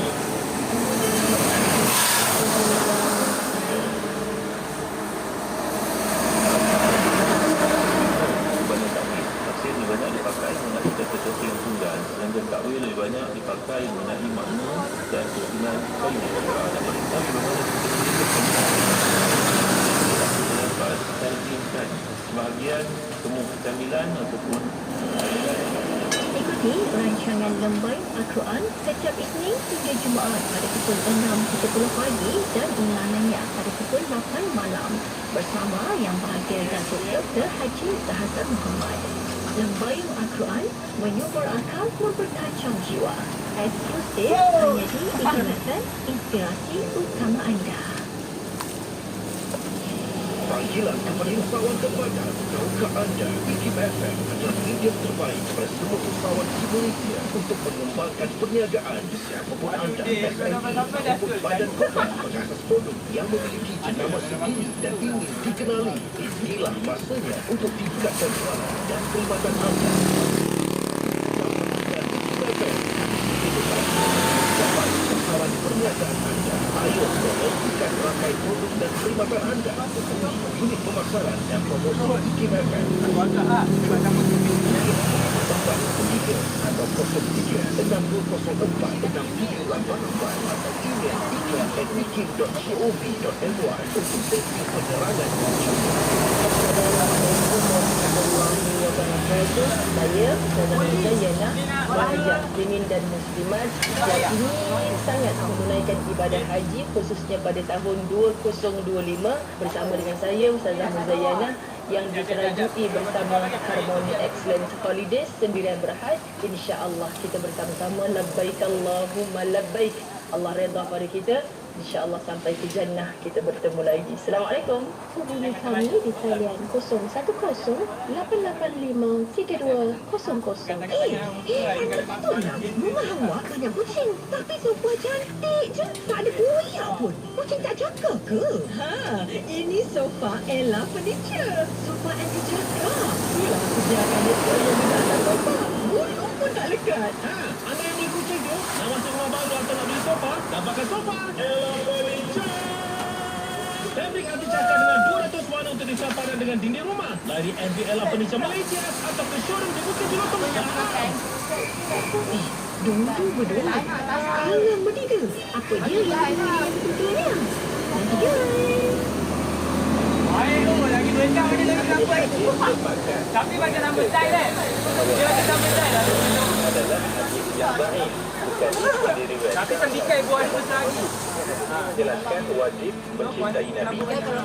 Speaker 2: rancangan Lembayan Al-Quran setiap Isnin hingga Jumaat pada pukul 6.30 pagi dan ulangannya pada pukul 8 malam bersama Yang Berhadiah Datuk Dr. Haji Zahazan Muhammad. Lembayan Al-Quran menyubur akal, memperkacau jiwa. Eksklusif hanya di IKMFM, inspirasi utama anda.
Speaker 1: Panggilan kepada usahawan terbanyak. Tahukah anda IKIM FM adalah media terbaik kepada semua usahawan di Malaysia untuk mengembangkan perniagaan. Siapapun anda, SME maupun badan korporat mengakses produk yang memiliki jenama sendiri dan ingin dikenali. Inilah masanya untuk tingkatkan jualan dan perkhidmatan anda. Dapat usahawan perniagaan anda. Ayo promosikan rangkai produk dan perkhidmatan anda. Unit pemasaran dan promosi IKIM FM. Tambah 3 atau 03-6004-6384 atau email iklan@wikim.gov.my untuk sesi penerangan.
Speaker 2: Saya Ustazah Zayyana mengajak muslimin dan muslimat yang ingin sangat menunaikan ibadah haji khususnya pada tahun 2025 bersama dengan saya Ustazah Zayyana yang diserajui bersama Harmony Excellence Holidays Sendirian Berhad. InsyaAllah kita bersama-sama labbaik Allahumma labbaik. Allah redha pada kita. InsyaAllah sampai ke jannah kita bertemu lagi. Assalamualaikum. Hubungi kami di talian 010-185-3200.
Speaker 7: Betul lah. Rumah awak banyak kucing. Tapi sofa cantik je. Tak ada buaya pun. Kucing tak jaga ke?
Speaker 2: Ini sofa Ella Furniture.
Speaker 7: Sofa anti jaga.
Speaker 2: Itulah sediakan dia yang di dalam sofa. Bulu pun tak lekat.
Speaker 3: Anda yang beli kucing tu, nak masuk rumah baru atau nak beli sofa, dapatkan sofa Ella Furniture. Fabrik anti cakar dengan 200 warna untuk disamparan dengan dinding rumah. Lari MV Ella Furniture Malaysia atau ke showroom di Bukit Jelutong.
Speaker 7: Dulu berdua. Sekarang bertiga. Apa dia yang berdua ni? Nanti guys.
Speaker 4: Air tu lagi 2 jam ni lagi sampai. Tapi baca nama style kan? Dia baca nama style lah.
Speaker 6: adalah hadis yang baik, bukan diriwayatkan.
Speaker 4: Tapi sambikai buah ni besar lagi.
Speaker 6: Jelaskan wajib mencintai Nabi.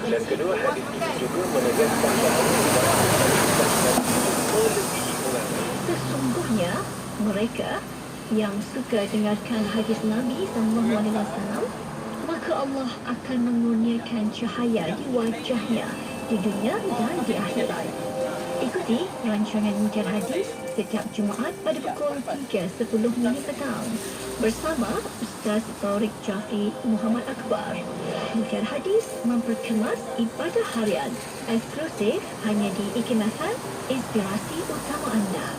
Speaker 6: Dan kedua, hadis ini juga menegaskan bahawa melebihi orang lain.
Speaker 2: Sesungguhnya mereka yang suka dengarkan hadis Nabi SAW, maka Allah akan mengurniakan cahaya di wajahnya di dunia dan di akhirat. Ikuti rancangan Mujar Hadis setiap Jumaat pada pukul 3.10 petang bersama Ustaz Taurik Jafi Muhammad Akbar. Mujar Hadis memperkemas ibadah harian eksklusif hanya di IKIM FM, inspirasi utama anda.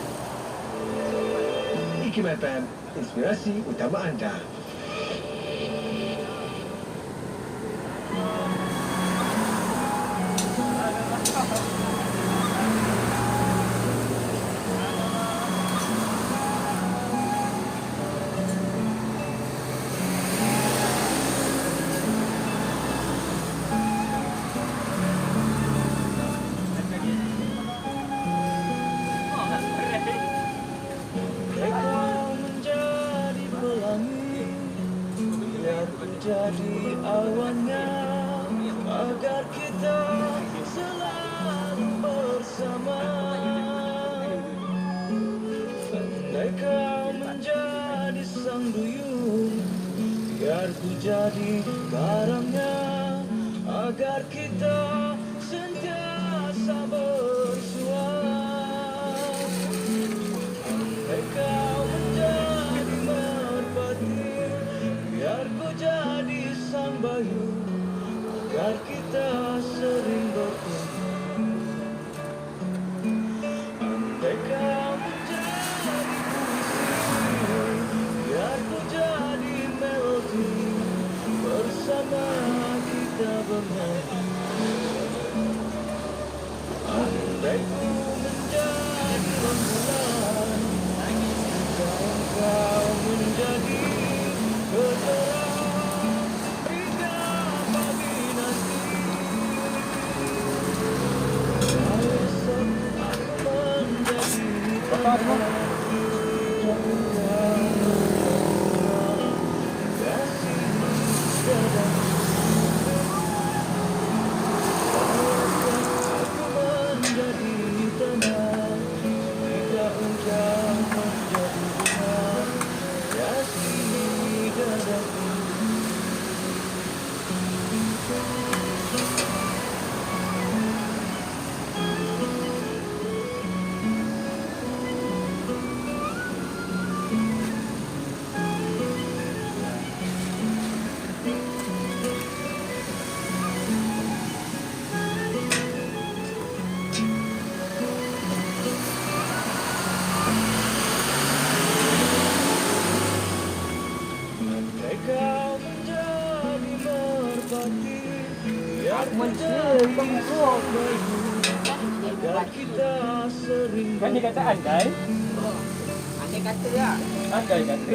Speaker 1: IKIM FM, inspirasi utama anda.
Speaker 3: Jadi awannya agar kita selalu bersama. Andai kau menjadi sang duyung, biar ku jadi karangnya, agar kita sentiasa bersua. Andai kau menjadi merpati, biar ku jadi sang bayu, agar kita sering bertemu. Andai kau menjadi puisi, biar ku jadi melodi, bersama kita bernyanyi. Andai ku menjadi rembulan, dan kau menjadi keterang hingga pagi nanti. Agar kita sering
Speaker 4: Kan dia kata andai.
Speaker 5: Andai kata lah.
Speaker 4: Andai kata.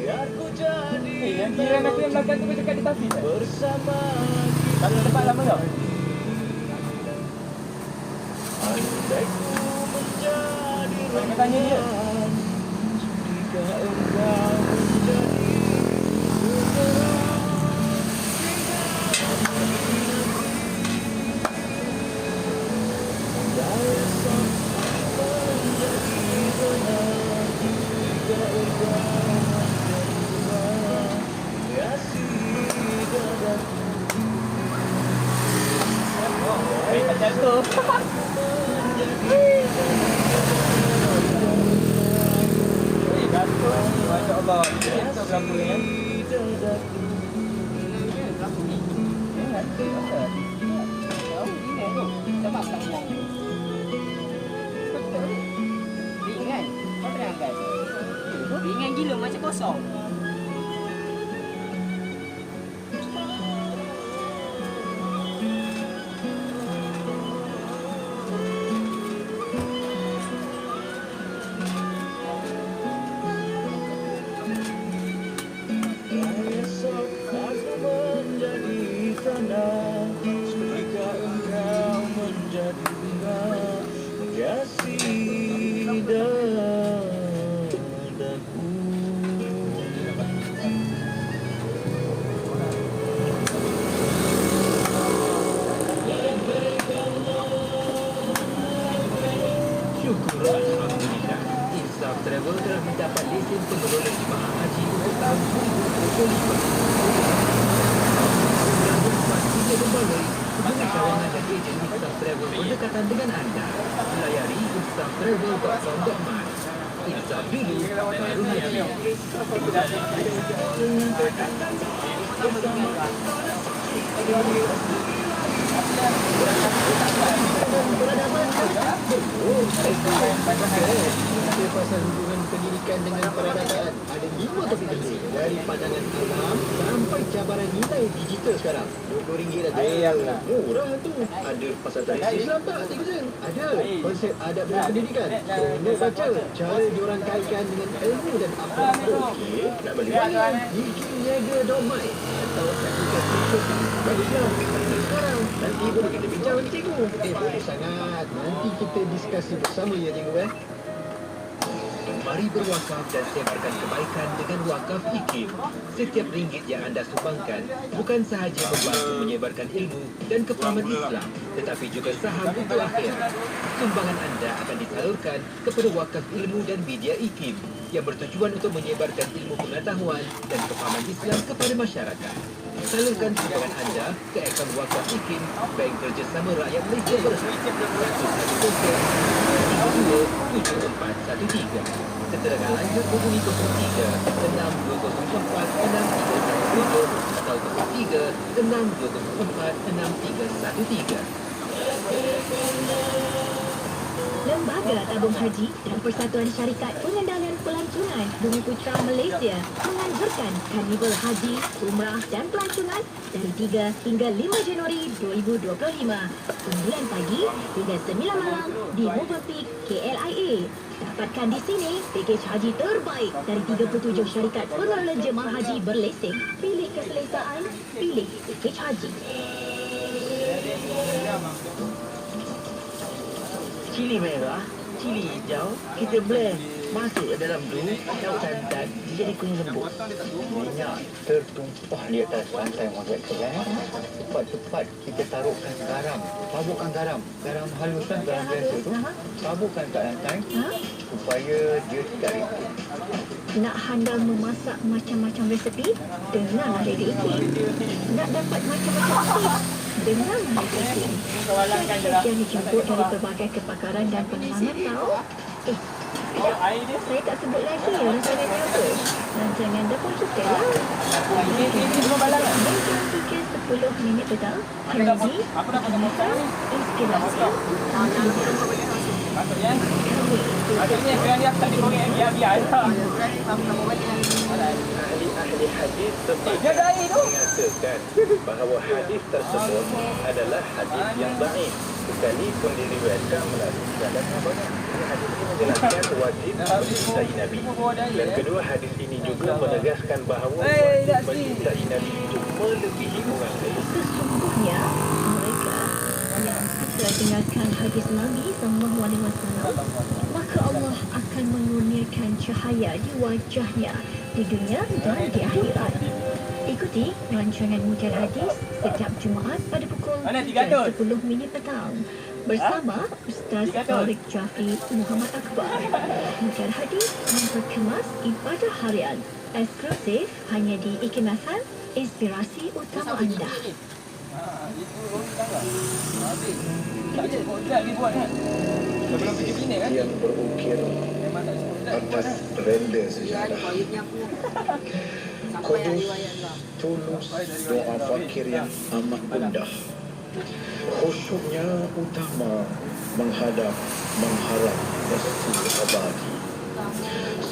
Speaker 3: biar ku jadi
Speaker 4: Yang kira aku yang belakang tu kau cakap dia tafi tak?
Speaker 3: bersama
Speaker 4: Tapi tempat lama tau.
Speaker 3: andai ku menjadi
Speaker 4: Kau tanya dia.
Speaker 3: jika engkau menjadi
Speaker 4: Macam tu. Gantung. Masya Allah. Itu berapa ni?
Speaker 5: Sebab tak buang. Ringan. Kau pernah angkat? Ringan gila macam kosong.
Speaker 3: esok aku menjadi tanah jika engkau menjadi bunga kasih dadaku. Syukur Alhamdulillah, Insaf Travel telah mendapat lesen pengelola jemaah haji untuk tahun 2025. Kita berbaloi hubungi cawangan dan ejen Insaf Travel berdekatan dengan anda. Layari insaftravel.com.my. Insaf dulu, barunya pasal hubungan pendidikan dengan peradaban ada 5 topik penting dari pandangan alam sampai cabaran nilai digital sekarang. RM20 aja. Murah tu. Ada pasal tradisi Islam tak, Cik Hussein? Ada. Konsep adab dan pendidikan. Kena baca. Cara diorang kaitkan dengan ilmu dan akhlak. Okey, nak balik mana? Niaga.my atau aplikasi Shopee. Baguslah. Sekarang nanti boleh kita bincang dengan cikgu. Boleh sangat. Nanti kita diskusi bersama ya cikgu Mari berwakaf dan sebarkan kebaikan dengan wakaf IKIM. Setiap ringgit yang anda sumbangkan bukan sahaja membantu menyebarkan ilmu dan kefahaman Islam, tetapi juga saham untuk akhirat. Sumbangan anda akan disalurkan kepada wakaf ilmu dan media IKIM yang bertujuan untuk menyebarkan ilmu pengetahuan dan kefahaman Islam kepada masyarakat. Salurkan sumbangan anda ke akaun wakaf IKIM Bank Kerjasama Rakyat Malaysia Berhad 110-72-7413. Keterangan lanjut hubungi 03-6204-6310 atau 03-6204-6313.
Speaker 7: Lembaga Tabung Haji dan Persatuan Syarikat Pengendalian Pelancongan Bumi Putra Malaysia menganjurkan Karnival Haji, Umrah dan Pelancongan dari 3 hingga 5 Januari 2025, 9 pagi hingga 9 malam di Movenpick KLIA. Dapatkan di sini pakej haji terbaik dari 37 syarikat pengelola jemaah haji berlesen. Pilih keselesaan, pilih pakej haji.
Speaker 3: Cili merah, cili hijau, kita blend. Masuk ke dalam tu, daun santan, dia jadi kuning lembut. Minyak tertumpah di atas lantai masak kelas. Cepat-cepat kita taruhkan garam. Taburkan garam. Garam halus kan, garam biasa tu. Taburkan kat lantai supaya dia tidak riput.
Speaker 7: Nak handal memasak macam-macam resepi? Dengarlah Radio IKIM. Nak dapat macam-macam tips? Dengarlah Radio IKIM. Chef yang dijemput dari pelbagai kepakaran dan pengalaman tahu? Saya tak sebut lagi rancangannya apa. Rancangan dapur kita lah. Bincang fikir 10 minit petang. Haji, Anissa, inspirasi.
Speaker 4: Maksudnya kerana dia tak digoreng biar-biar.
Speaker 6: hadis sepakat
Speaker 4: Dia ada air tu.
Speaker 6: mengatakan bahawa hadis tersebut adalah hadis yang baik sekalipun diriwayatkan melalui jalan yang banyak. Ini hadis ini menjelaskan wajib mencintai Nabi. Dan kedua, hadis ini juga menegaskan bahawa wajib mencintai Nabi itu melebihi orang lain.
Speaker 7: Sesungguhnya mereka yang suka dengarkan hadis Nabi SAW, maka Allah akan mengurniakan cahaya di wajahnya di dunia dan di akhirat. Ikuti rancangan Mutiara Hadis setiap Jumaat pada pukul 3.10 petang bersama Ustaz Tariq Jafri Muhammad Akbar. Mutiara Hadis memperkemas ibadah harian eksklusif hanya di IKIM FM, inspirasi utama anda.
Speaker 4: Itu orang tangga. Habis. Tak cukup dah dia buat kan. Sebelum pergi Penang kan.
Speaker 6: Yang berukir
Speaker 4: Memang tak cukup dah.
Speaker 6: atas renda sejarah. Kudus, tulus, doa fakir yang amat rendah. Khusyuknya utama menghadap, mengharap restu abadi.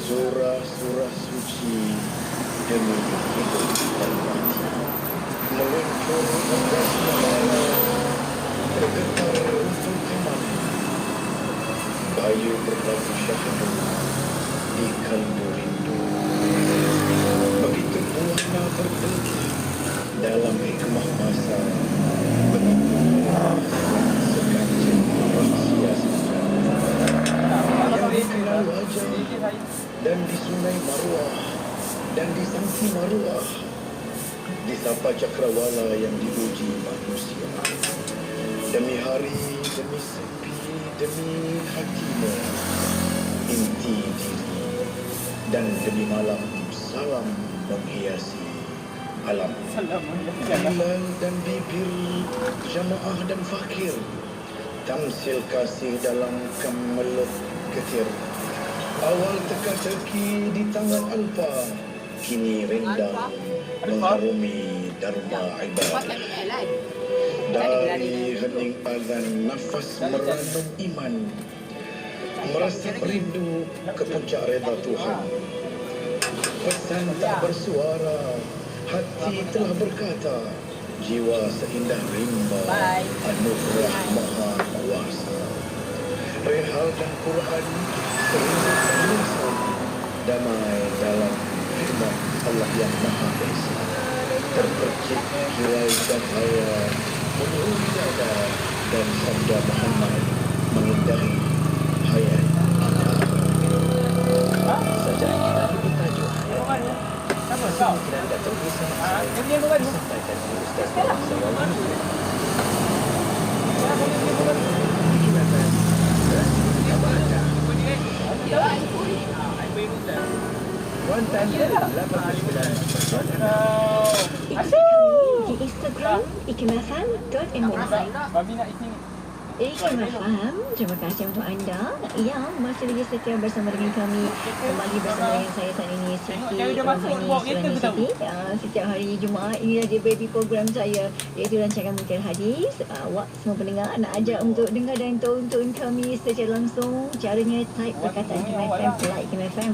Speaker 6: Surah-surah suci demi hidup dan mati. Meluncur atas negara, bergetar untuk kemana. Bayu berlaku syahdu di kalbu rindu. Begitu buana berdetak dalam hikmah masa. Begitu sekancing sia-sia. Yang dikenal wajah dan di sungai Marwah dan di Sangsi Marwah, disapa cakrawala yang diuji manusia. Demi hari, demi sepi, demi hatinya, inti diri, dan demi malam, salam menghiasi alam. Hilal dan bibir, jamaah dan fakir, tamsil kasih dalam kemelut getir. Awal teka-teki di tangan alpa, kini rindang mengharumi dharma ibadah. Dari hening azan nafas merenung iman, merasa rindu ke puncak reda Tuhan. Pesan tak bersuara, hati telah berkata, jiwa seindah rimba, anugerah maha kuasa. Rehal dan Quran serindu penulisan, damai dalam firman Allah yang maha esa. Terpercik kirai cahaya memenuhi dada, dan sabda Muhammad mengindahi hayat saja kita bertajuk hayat.
Speaker 4: Siapa kau?
Speaker 6: Dan Datuk Hisam saya
Speaker 4: Dia bukan.
Speaker 6: disampaikan oleh Ustaz Sawal.
Speaker 7: Di Instagram ikimfm.my.
Speaker 4: Babi nak isi ni.
Speaker 7: IKIM FM, terima kasih untuk anda yang masih lagi setia bersama dengan kami. Kembali bersama dengan saya saat ini, Siti Rohani Siti. Setiap hari Jumaat ini dia baby program saya, iaitu rancangan Mutiara Hadis. Awak semua pendengar nak ajak untuk dengar dan tonton kami secara langsung. Caranya type perkataan IKIM FM, like IKIM FM.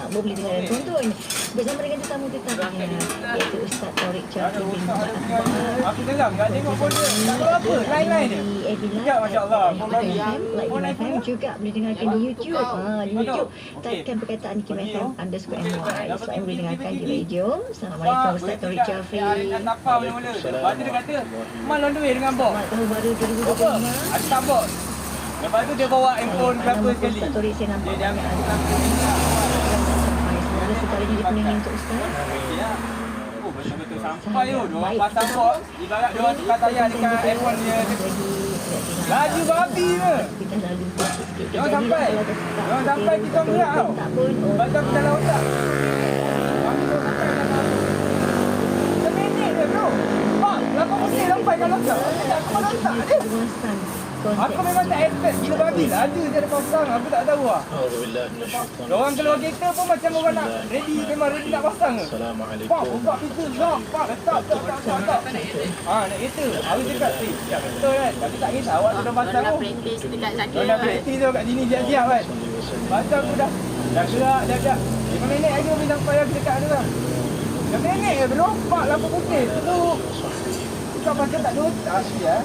Speaker 7: Boleh dengar dan tonton bersama dengan tetamu tetapnya, iaitu Ustaz Tariq Jafri bin Muhammad Akbar.
Speaker 4: Aku dengar tak tengok pun dia. Tak tahu apa. Lain-lain dia.
Speaker 7: Sekejap, masya-Allah. Like IKIM FM juga boleh dengarkan di YouTube. Di YouTube typekan perkataan IKIM FM _my. Selain boleh dengarkan di radio. Assalamualaikum Ustaz Tariq Jafri.
Speaker 4: Tak apa mula-mula. Lepas tu dia kata, "Mal on the way dengan bos."
Speaker 7: Selamat tahun baru
Speaker 4: Apa?
Speaker 7: 2025.
Speaker 4: Ada tak bos? Lepas tu dia bawa handphone berapa sekali.
Speaker 7: Ustaz Tariq saya nampak
Speaker 4: Dia
Speaker 7: banyak
Speaker 4: ambil
Speaker 7: sampai. Semoga segalanya dipenuhi untuk Ustaz.
Speaker 4: Ya. Oh, betul-betul sampai tu. Diorang pasang bot. Ibarat diorang tukar tayar dekat handphone dia. Laju babi ke?
Speaker 7: Kita lalu sikit.
Speaker 4: Diorang sampai. Diorang sampai kita gerak tau.
Speaker 7: Tak pun.
Speaker 4: Macam dalam otak. Seminit je bro. Pak, 8 minit sampai kalau tak. Kalau tak ni. Aku memang tak expect gila babi. Laju je depan pasang. Aku tak tahu lah.
Speaker 6: Alhamdulillah minasyaitanir
Speaker 4: Diorang keluar kereta pun macam orang nak ready. Memang ready nak pasang ke. Pak,
Speaker 6: Assalamualaikum.
Speaker 4: buka pintu. Lock. Pak, letak. Naik kereta. Aku cakap, ya betul kan. Tapi tak kisah. Awak sudah pasang tu.
Speaker 5: Practice dekat Zakir
Speaker 4: Diorang dah practice tu kat sini siap-siap kan. Pasang tu dah gerak. 5 minit lagi boleh sampai aku dekat tu lah. 5 minit berompak lampu putih tu. Kau macam tak dotak dia.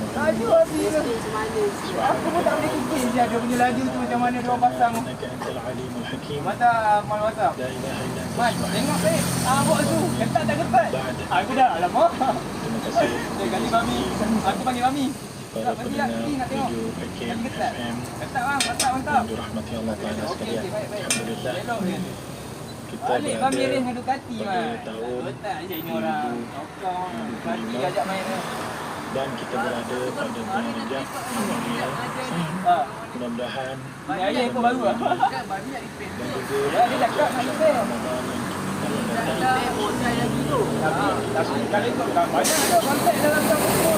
Speaker 4: Laju habis. Aku pun tak boleh fikir dia punya laju tu macam mana dia orang pasang. Mata mal mata. Mas, tengok baik. Awak tu ketat tak ketat? Aku dah alamak. Saya ganti mami. Aku panggil mami. Tak pergi nak tengok. Ganti ketat. Ketat bang, mantap.
Speaker 3: Dirahmati Allah Ta'ala sekalian. Alhamdulillah. Kita
Speaker 4: Balik
Speaker 3: berada
Speaker 4: kami ring ngadu kati
Speaker 3: pada
Speaker 4: mas.
Speaker 3: tahun
Speaker 4: Betul je ini orang. Sokong. Kati ajak main.
Speaker 3: dan kita berada pada bulan Rejab yang mulia. Mudah-mudahan
Speaker 4: Ni ayah aku baru lah.
Speaker 3: dan juga
Speaker 4: Ya, dia cakap nak lebih.
Speaker 3: Ramadan yang datang.
Speaker 4: Tapi kalau ikut banyak dah kontak dalam tahun tu.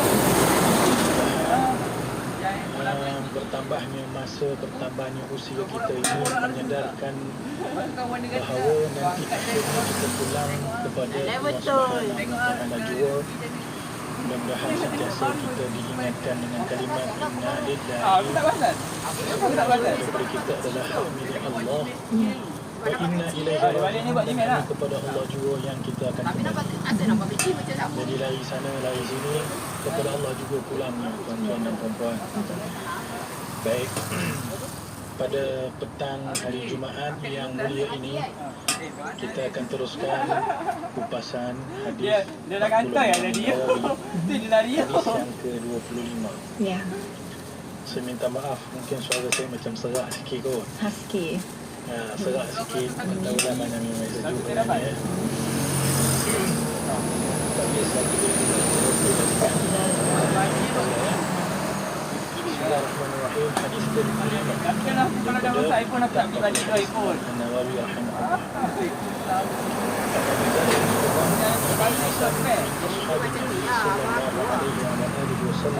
Speaker 3: Bertambahnya masa, bertambahnya usia kita ini menyadarkan bahawa nanti akhirnya kita pulang kepada Allah Subhanahu wa Ta'ala jua. Mudah-mudahan sentiasa kita diingatkan dengan kalimat inna lillahi
Speaker 4: Aku tak pasal. Aku tak pasal.
Speaker 3: daripada kita adalah hak milik Allah. Wa inna ilaihi
Speaker 4: Balik ni buat
Speaker 3: raji'un,
Speaker 4: email
Speaker 3: dan
Speaker 4: lah.
Speaker 3: kepada Allah jua yang kita akan kembali. Jadi lari sana, lari sini, kepada Allah juga pulangnya, tuan-tuan dan puan-puan. Baik, pada petang hari Jumaat yang mulia ini, kita akan teruskan kupasan hadis
Speaker 4: Dia dah kantor ya tadi. Tu dia lari.
Speaker 3: hadis yang ke-25.
Speaker 2: Ya,
Speaker 3: Saya minta maaf, mungkin suara saya macam serak sikit kot.
Speaker 2: husky.
Speaker 3: Serak sikit, tak tahulah mana memang sejuk
Speaker 4: Saya dapat.
Speaker 3: ya. Tapi selagi Bismillahirrahmanirrahim. Hadis ke-25.
Speaker 4: Tapi kan aku kalau dah masuk iPhone aku tak ambil balik tu iPhone.
Speaker 3: An-Nawawi rahimahullah.
Speaker 4: Balik software.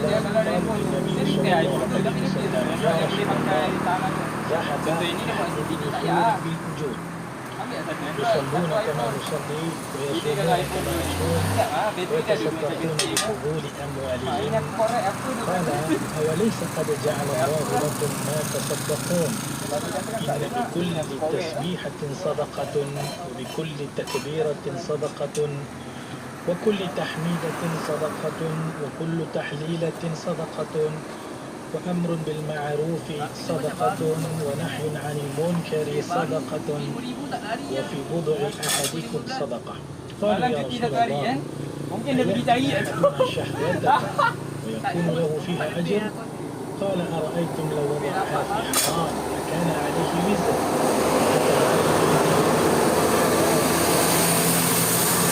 Speaker 4: Dia kalau ada iPhone tu, dia repair iPhone tu. Tapi dia boleh pakai tangan tu. Contoh ini dia buat sendiri tak payah. Ambil lah satu Android, satu
Speaker 3: يصلون كما
Speaker 4: iPhone.
Speaker 3: نصلي
Speaker 4: Ini kalau
Speaker 3: ويصومون
Speaker 4: iPhone
Speaker 3: كما
Speaker 4: tu,
Speaker 3: نصوم
Speaker 4: sekejap lah, bateri dah dulu macam
Speaker 3: ويتصدقون
Speaker 4: kecil.
Speaker 3: بفضول
Speaker 4: Ini
Speaker 3: أموالهم.
Speaker 4: aku korek apa tu?
Speaker 3: قال أوليس قد جعل الله لكم ما تصدقون إن بكل تسبيحة صدقة وبكل تكبيرة صدقة وكل تحميدة صدقة وكل تحليلة صدقة وأمر بالمعروف صدقة ونهي عن المنكر صدقة وفي بضع أحدكم صدقة قال
Speaker 4: Malam
Speaker 3: يا
Speaker 4: cuti
Speaker 3: رسول
Speaker 4: satu hari
Speaker 3: الله
Speaker 4: kan. Mungkin dia pergi cari kat tu.
Speaker 3: يأتون شهوته ويكون له فيها أجر قال أرأيتم لو وضعها في حرام أكان عليه وزر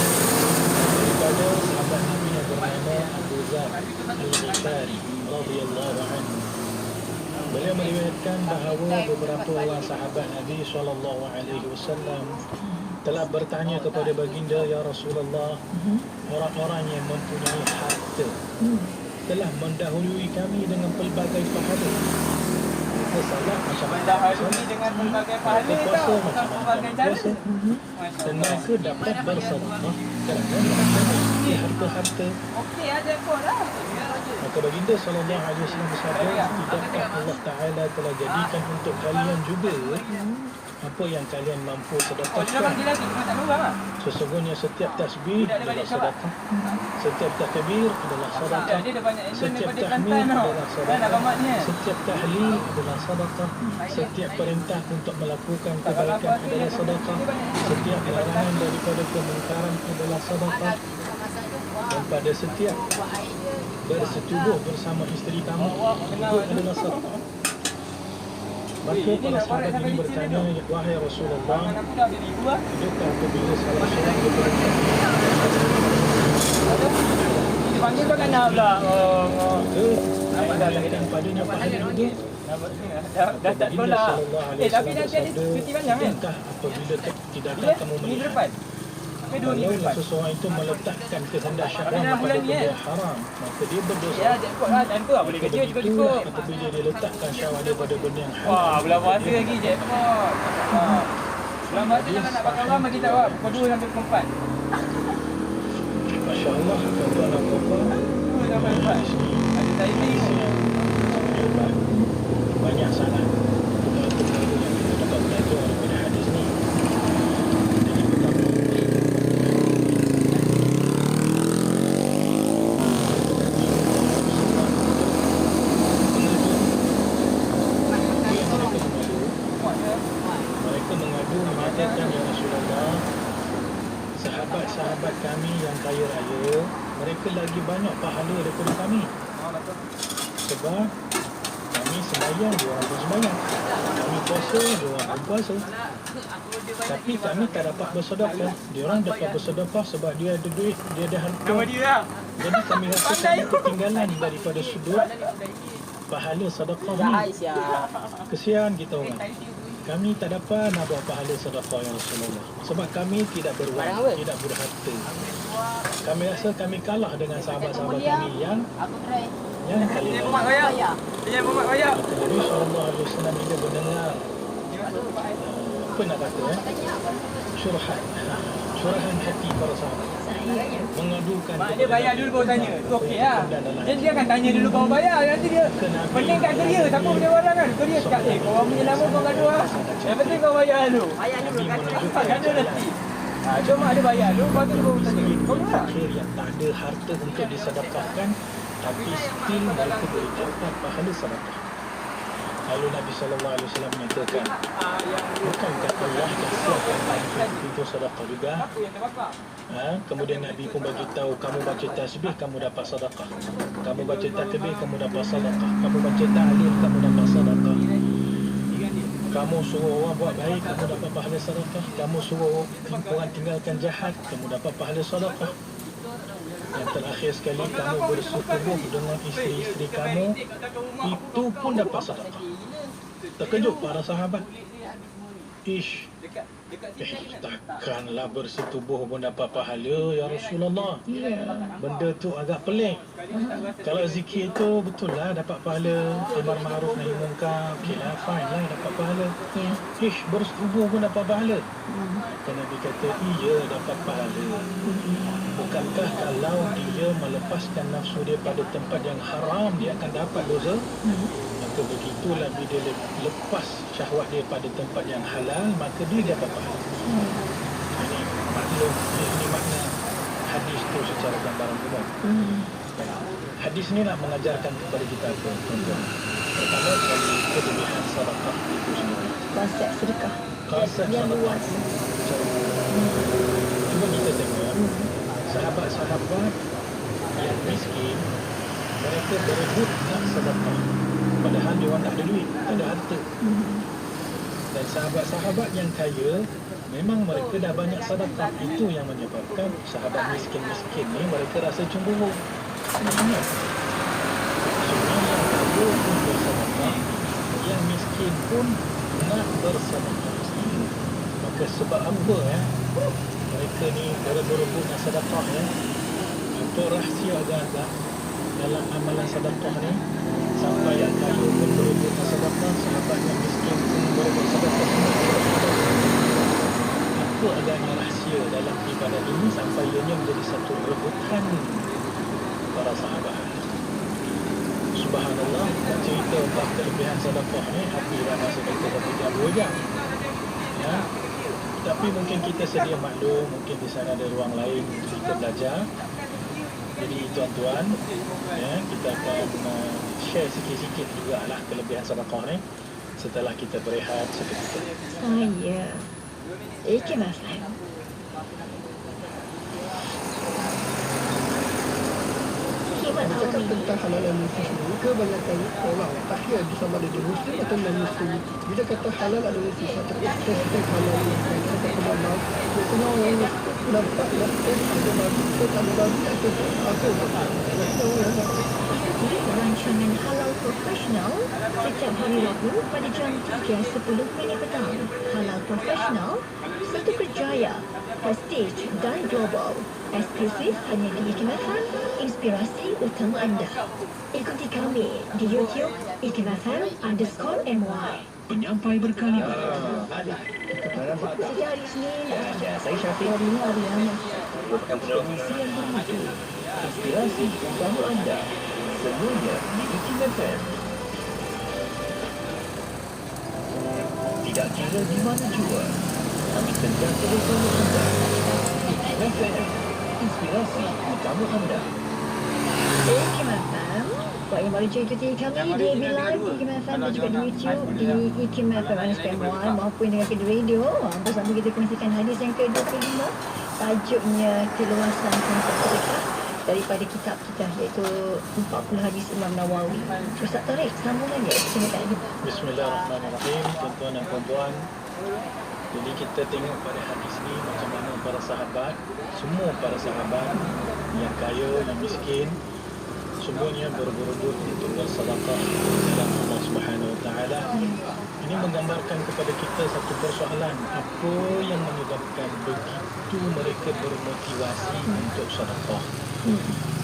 Speaker 3: daripada sahabat Nabi yang bernama Abu Zar Al-Ghifari radhiyallahu anhu. Beliau meriwayatkan bahawa beberapa orang sahabat Nabi SAW telah bertanya kepada baginda, ya Rasulullah, orang-orang yang mempunyai harta telah mendahului kami dengan pelbagai pahala. Kita salah macam mana?
Speaker 4: Mendahului dengan pelbagai pahala tau. Bukan pelbagai cara.
Speaker 3: Dan mereka dapat bersedekah kerana mereka mempunyai harta-harta.
Speaker 4: Okey ada pun lah.
Speaker 3: Maka baginda SAW bersabda, tidakkah Allah Ta'ala telah jadikan untuk kalian juga apa yang kalian mampu
Speaker 4: Oh dia dah
Speaker 3: sedekahkan.
Speaker 4: bagi lagi. Kau tak luar lah.
Speaker 3: Sesungguhnya setiap tasbih
Speaker 4: Tidak ada
Speaker 3: adalah
Speaker 4: balik syabak.
Speaker 3: sedekah, setiap takbir adalah sedekah,
Speaker 4: Dia banyak ilmu
Speaker 3: setiap
Speaker 4: daripada
Speaker 3: tahmid
Speaker 4: Kelantan tau.
Speaker 3: adalah
Speaker 4: Kan
Speaker 3: sedekah,
Speaker 4: alamatnya.
Speaker 3: setiap tahlil adalah sedekah, setiap perintah untuk melakukan kebaikan adalah sedekah, setiap larangan daripada kemungkaran adalah sedekah, dan pada setiap bersetubuh bersama isteri kamu itu adalah sedekah. Maka para sahabat ini bertanya, wahai Rasulullah,
Speaker 4: Tangan aku dah ada ribu lah.
Speaker 3: adakah apabila salah seorang daripada
Speaker 4: Dia panggil kau kan nak pula.
Speaker 3: maka diberikan padanya pahala juga?
Speaker 4: Dah tak sekolah. Tapi nanti ada cuti panjang kan?
Speaker 3: Entah apabila tidakkah
Speaker 4: Bila?
Speaker 3: kamu
Speaker 4: Minggu
Speaker 3: melihat
Speaker 4: depan. Sampai 2 minggu
Speaker 3: kalau
Speaker 4: depan.
Speaker 3: seseorang itu meletakkan kehendak syahwat
Speaker 4: Dalam
Speaker 3: pada
Speaker 4: bulan ni,
Speaker 3: benda haram, maka dia berdosa.
Speaker 4: Ya, jackpot lah. Dan tu lah boleh
Speaker 3: Maka
Speaker 4: kerja
Speaker 3: begitulah
Speaker 4: cukup-cukup.
Speaker 3: apabila dia letakkan syahwat daripada benda yang haram.
Speaker 4: Wah, bulan puasa lagi jackpot. Bulan puasa jangan nak pakai orang bagi tahu lah. Pukul 2 sampai pukul 4.
Speaker 3: Masya Allah, tuan-tuan dan puan-puan,
Speaker 4: 2 sampai 4. Ada timing.
Speaker 3: banyak sangat perkara-perkara yang kita dapat belajar daripada hadis ni. Jadi pertama,
Speaker 8: sahabat-sahabat kami yang kaya raya, mereka lagi banyak pahala daripada kami. Sebab kami sembahyang, dia orang pun sembahyang. Kami puasa, dia orang pun puasa. Tapi kami tak dapat bersedekah. Dia orang dapat bersedekah sebab dia ada duit, dia ada harta. Jadi kami rasa kami ketinggalan daripada sudut pahala sedekah ni. Kesian kita orang. Kami tak dapat nak buat pahala sedekah ya Rasulullah. Sebab kami tidak berwang, tidak berharta. Kami rasa kami kalah dengan sahabat-sahabat kami yang kali ini. Nabi SAW bila mendengar apa nak kata syurahan hati para sahabat mengadukan
Speaker 4: Dia bayar dulu baru tanya. Tu okey lah. Dia akan tanya dulu baru bayar. Nanti dia pening kat kerja. Siapa punya barang kan? Kerja cakap, korang punya nama kau gaduh lah. Yang penting kau bayar dulu. Gaduh nanti. Cuma ada bayar dulu. Lepas tu dia baru tanya. Kau ni lah.
Speaker 8: yang tak ada harta untuk disedekahkan, tapi still mereka boleh dapat pahala sedekah. Lalu Nabi SAW menyatakan, bukankah Allah dah siapkan pintu sedekah juga? Kemudian Nabi pun bagi tahu, kamu baca tasbih, kamu dapat sedekah. Kamu baca takbir, kamu dapat sedekah. Kamu baca tahlil, kamu dapat sedekah. Kamu suruh orang buat baik, kamu dapat pahala sedekah. Kamu suruh orang tinggalkan jahat, kamu dapat pahala sedekah. Yang terakhir sekali, kamu bersetubuh dengan isteri-isteri kamu, itu pun dapat sedekah. Terkejut para sahabat. Takkanlah bersetubuh pun dapat pahala ya Rasulullah. Benda tu agak pelik. Kalau zikir tu betul lah dapat pahala, amar ma'ruf nahi munkar, okeylah, fine lah dapat pahala. Bersetubuh pun dapat pahala. Nabi kata, iya dapat pahala. Bukankah kalau dia melepaskan nafsu dia pada tempat yang haram, dia akan dapat dosa? Maka begitulah bila dia lepas syahwat dia pada tempat yang halal, maka dia dapat pahala. Ini maklum, ini makna hadis tu secara gambaran umum. Hadis ni nak mengajarkan kepada kita apa, tuan-tuan? Pertama sekali, kelebihan sedekah itu sendiri.
Speaker 2: Konsep sedekah
Speaker 8: Konsep
Speaker 2: yang
Speaker 8: sedekah
Speaker 2: luas.
Speaker 8: Cuba kita tengok sahabat-sahabat yang miskin, mereka berebut nak sedekah, padahal dia orang tak ada duit, tak ada harta. Dan sahabat-sahabat yang kaya, memang mereka dah banyak sedekah. Itu yang menyebabkan sahabat miskin-miskin ni mereka rasa cemburu. Sebenarnya yang kaya pun bersedekah, yang miskin pun nak bersedekah. Maka sebab apa mereka ni berebut nak sedekah Apa rahsia agak-agak dalam amalan sedekah ni, sampai yang kaya pun berebut nak sedekah, sahabat yang miskin pun berebut sedekah semua. Apa agaknya rahsia dalam ibadah ini sampai ianya menjadi satu rebutan para sahabat? Subhanallah, cerita tentang kelebihan sedekah ni habis dah masa kita dah 2 jam. Tapi mungkin kita sedia maklum, mungkin di sana ada ruang lain untuk kita belajar. Jadi tuan-tuan, kita akan share sikit-sikit jugalah kelebihan sedekah ni setelah kita berehat seketika.
Speaker 2: Saya Ikimah
Speaker 9: Bercakap tentang halal dan muslim ini, kebanyakan orang takhir sama ada dia muslim atau non-muslim. Bila kata halal adalah sifat spesifik halal yang kata kemampuan, biasanya orang yang nampak ada babi, ada babi atau
Speaker 7: Rancangan Halal Profesional setiap hari Rabu pada jam 3.10 petang. Halal Profesional, satu kerjaya, prestige dan global. Eksklusif hanya di IKIM-FM, inspirasi utama anda. Ikuti kami di YouTube IKIM-FM_MY.
Speaker 1: Penyampai berkali-kali.
Speaker 7: Setiap hari Senin,
Speaker 1: Saya Syafiq.
Speaker 7: hari ini hari yang
Speaker 1: Promosi yang begitu. Inspirasi utama anda. Semuanya di IKIM-FM. Tidak kira di mana jua, kami sentiasa bersama anda. IKIM-FM, inspirasi utama anda.
Speaker 7: IKIM-FM. Buat yang baru je ikuti kami di FB Live IKIM-FM dan juga di YouTube di IKIM-FM_MY maupun dengan di radio. Bersama kita kongsikan hadis yang ke-25
Speaker 2: tajuknya keluasan konsep sedekah daripada kitab kita iaitu 40 hadis Imam Nawawi. Ustaz Tariq, sambungan dia cerita ini.
Speaker 8: Bismillahirrahmanirrahim, tuan-tuan dan puan-puan. Jadi kita tengok pada hadis ni macam mana para sahabat, semua para sahabat yang kaya, yang miskin, semuanya berebut-rebut untuk bersedekah dalam Allah Subhanahu Wa Taala. Ini menggambarkan kepada kita satu persoalan, apa yang menyebabkan begitu mereka bermotivasi untuk sedekah.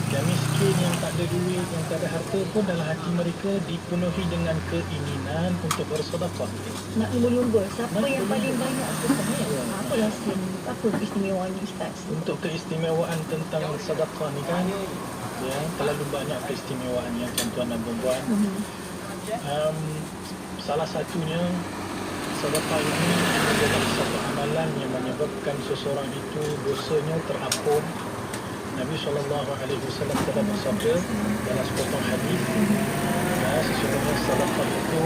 Speaker 8: Yang miskin, yang tak ada duit, yang tak ada harta pun dalam hati mereka dipenuhi dengan keinginan untuk bersedekah.
Speaker 2: Nak lumba-lumba, siapa yang paling banyak sedekah? Apa rahsianya? Apa keistimewaannya Ustaz?
Speaker 8: Untuk keistimewaan tentang sedekah ni kan, ya, terlalu banyak keistimewaannya tuan-tuan dan puan-puan. Salah satunya, sedekah ini adalah satu amalan yang menyebabkan seseorang itu dosanya terampun. Nabi SAW telah bersabda dalam sepotong hadis, sesungguhnya sedekah itu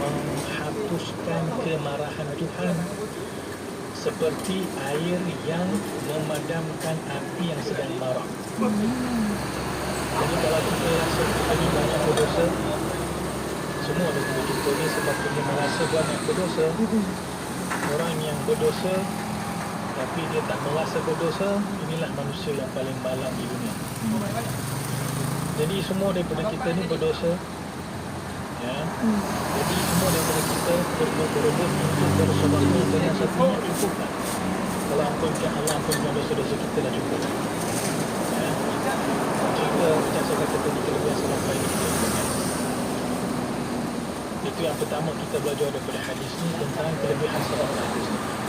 Speaker 8: menghapuskan kemarahan Tuhan seperti air yang memadamkan api yang sedang marah. Jadi kalau kita rasa kita ni banyak berdosa, semua ada kita ni sebabnya merasa banyak berdosa. Orang yang berdosa tapi dia tak merasa berdosa, inilah manusia yang paling malang di dunia. Jadi semua daripada kita ni berdosa, ya. Jadi semua daripada kita berebut untuk bersedekah dengan satu yang cukuplah. Kalau ampunkan Allah, ampunkan dosa-dosa kita dah cukup. Ya. Jika macam saya kata tadi, kelebihan sedekah ini kita gunakan. Itu yang pertama kita belajar daripada hadis ni tentang kelebihan sedekah itu sendiri.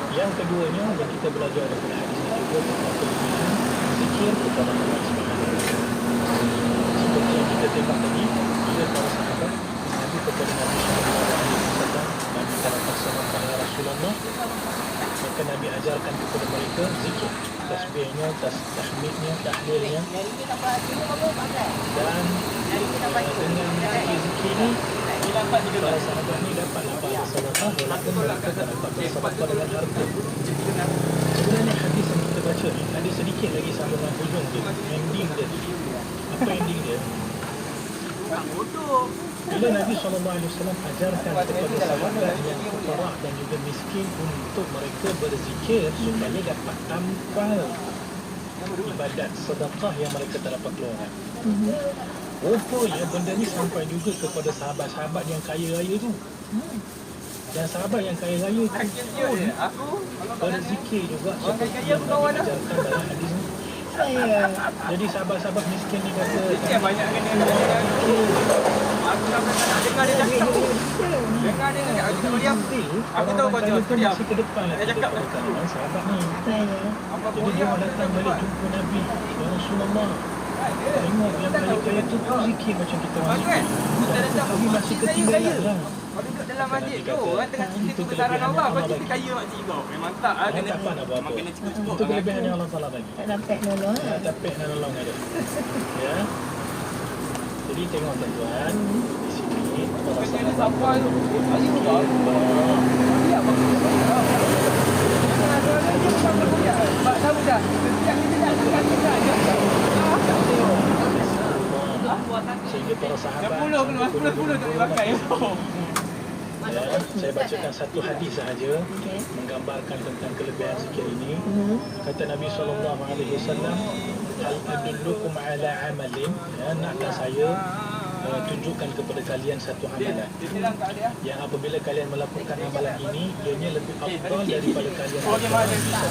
Speaker 8: Yang keduanya yang kita belajar daripada hadis ini juga tentang kelebihan zikir kepada Allah Subhanahu Wa Taala. Seperti yang kita tengok tadi, bila para sahabat Nabi kepada Nabi Sallallahu Alaihi Wasallam dan para sahabat ya Rasulullah, maka Nabi ajarkan kepada mereka zikir, tasbihnya, tahmidnya, tahlilnya, dan dengan zikir ini para sahabat ni dapatlah pahala sedekah walaupun mereka tak dapat bersedekah dengan harta. Sebenarnya hadis yang kita baca ni ada sedikit lagi sambungan hujung dia, ending dia. Apa ending dia? Bila Nabi SAW ajarkan kepada sahabat yang fuqara dan juga miskin untuk mereka berzikir supaya dapat tampal ibadat sedekah yang mereka tak dapat keluarkan. Rupanya benda ni sampai juga kepada sahabat-sahabat yang kaya raya tu. Yang sahabat yang kaya raya tu pun berzikir juga seperti yang Nabi ajarkan dalam hadis ni. Jadi sahabat-sahabat miskin ni kata
Speaker 4: banyak kena aku tak dengar dia cakap. Dengar dia aku tahu kau jawab dia
Speaker 8: masih ke depan lah dia cakap sahabat ni. Jadi dia datang balik jumpa Nabi, ya Rasulullah, tengok yang paling kaya tu pun zikir macam kita orang zikir. Dan kami masih ketinggalan lah.
Speaker 4: Kau duduk dalam masjid tu, orang tengah cerita kebesaran Allah, kau cerita kaya makcik kau. Memang tak lah,
Speaker 8: tak dapat nak buat apa. Itu kelebihan yang Allah Ta'ala bagi.
Speaker 2: Tak dapat nolong.
Speaker 8: Tak dapat nak nolong ada. Ya. Jadi tengok tuan-tuan, di sini para sahabat sehingga para sahabat 10 tak pakai. Ya, saya bacakan satu hadis sahaja menggambarkan tentang kelebihan zikir ini. Kata Nabi SAW, hal adullukum ala amalin, ya, naklah saya tunjukkan kepada kalian satu amalan yang apabila kalian melakukan amalan ini, ianya lebih afdal daripada kalian bisa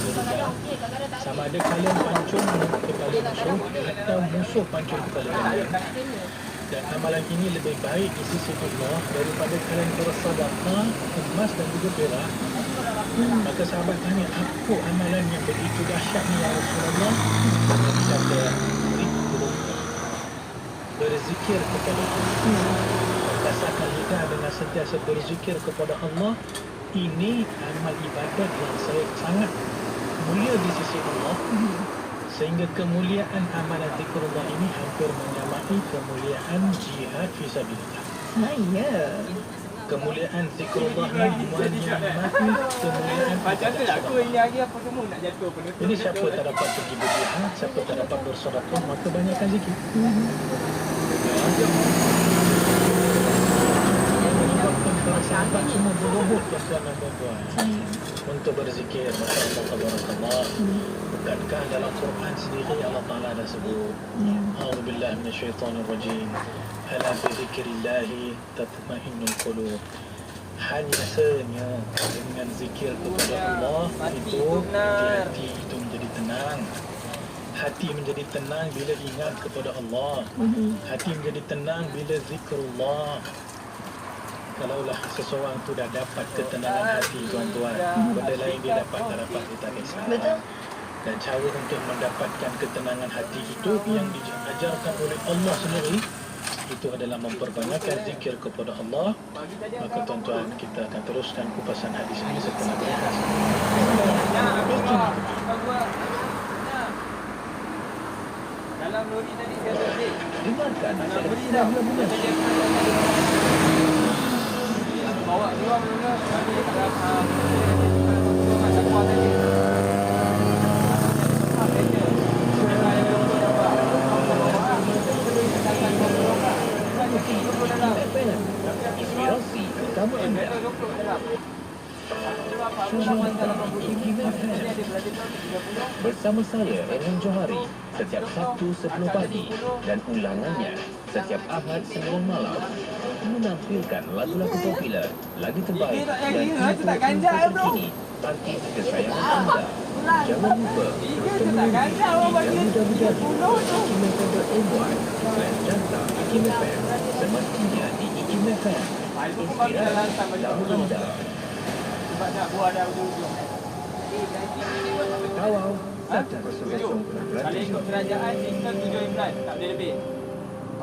Speaker 8: sama ada kalian pancung kepada musuh atau musuh pancung kepada kalian. Dan amalan ini lebih baik di sisi Allah daripada kalian bersedekah emas dan juga perak. Maka sahabat tanya, apa amalan yang begitu dahsyat ni ya Rasulullah? Nabi kata, berzikir kepada Allah. Berdasarkan lidah dengan sentiasa berzikir kepada Allah. Ini amal ibadat yang sangat mulia di sisi Allah. Sehingga kemuliaan amalan zikrullah ini hampir menyamai kemuliaan jihad fisabilillah.
Speaker 2: Ya.
Speaker 8: kemuliaan zikrullah ni menikmati kemuliaan.
Speaker 4: Macam tu lah aku ini hari apa semua nak jatuh penutup.
Speaker 8: Jadi siapa tak dapat pergi berjihad, siapa tak dapat bersedekah, maka banyakkan zikir. Menyebabkan para sahabat semua berebut tuan-tuan dan puan-puan untuk berzikir. Masya-Allah, tabarakallah. Bukankah dalam Quran sendiri Allah Ta'ala dah sebut, A'udzubillahi minasyaitonirrajim, ala bi dzikrillahi tatma'innul qulub. Hanya dengan zikir kepada Allah itu hati itu menjadi tenang. Hati menjadi tenang bila ingat kepada Allah. Hati menjadi tenang bila zikrullah. Kalaulah seseorang tu dah dapat ketenangan hati, tuan-tuan, benda lain dia dapat tak dapat dia tak kisah.
Speaker 2: Betul.
Speaker 8: Dan cara untuk mendapatkan ketenangan hati itu yang diajarkan oleh Allah sendiri, itu adalah memperbanyakkan zikir kepada Allah. Maka tuan-tuan, kita akan teruskan kupasan hadis ini setelah berehat.
Speaker 4: Dalam lori tadi dia ada
Speaker 1: Dengarkan
Speaker 4: dalam beri dah. Bawa keluar mula kami dalam masa kuat tadi.
Speaker 1: inspirasi utama anda. Bersama saya, Emin Johari, setiap Sabtu 10 pagi dan ulangannya setiap Ahad 9 malam, menampilkan lagu-lagu popular, lagu terbaik dan terkini, artis kesayangan anda. Jangan lupa bertemu di www.ikimfm.my dan data Ikim FM, semestinya di Ikim FM. Inspirasi utama anda.
Speaker 4: Sebab dah buah dah ujung-ujung.
Speaker 1: Kawal 101.9
Speaker 4: Kalau ikut kerajaan, kita 7 Imran. Tak boleh lebih.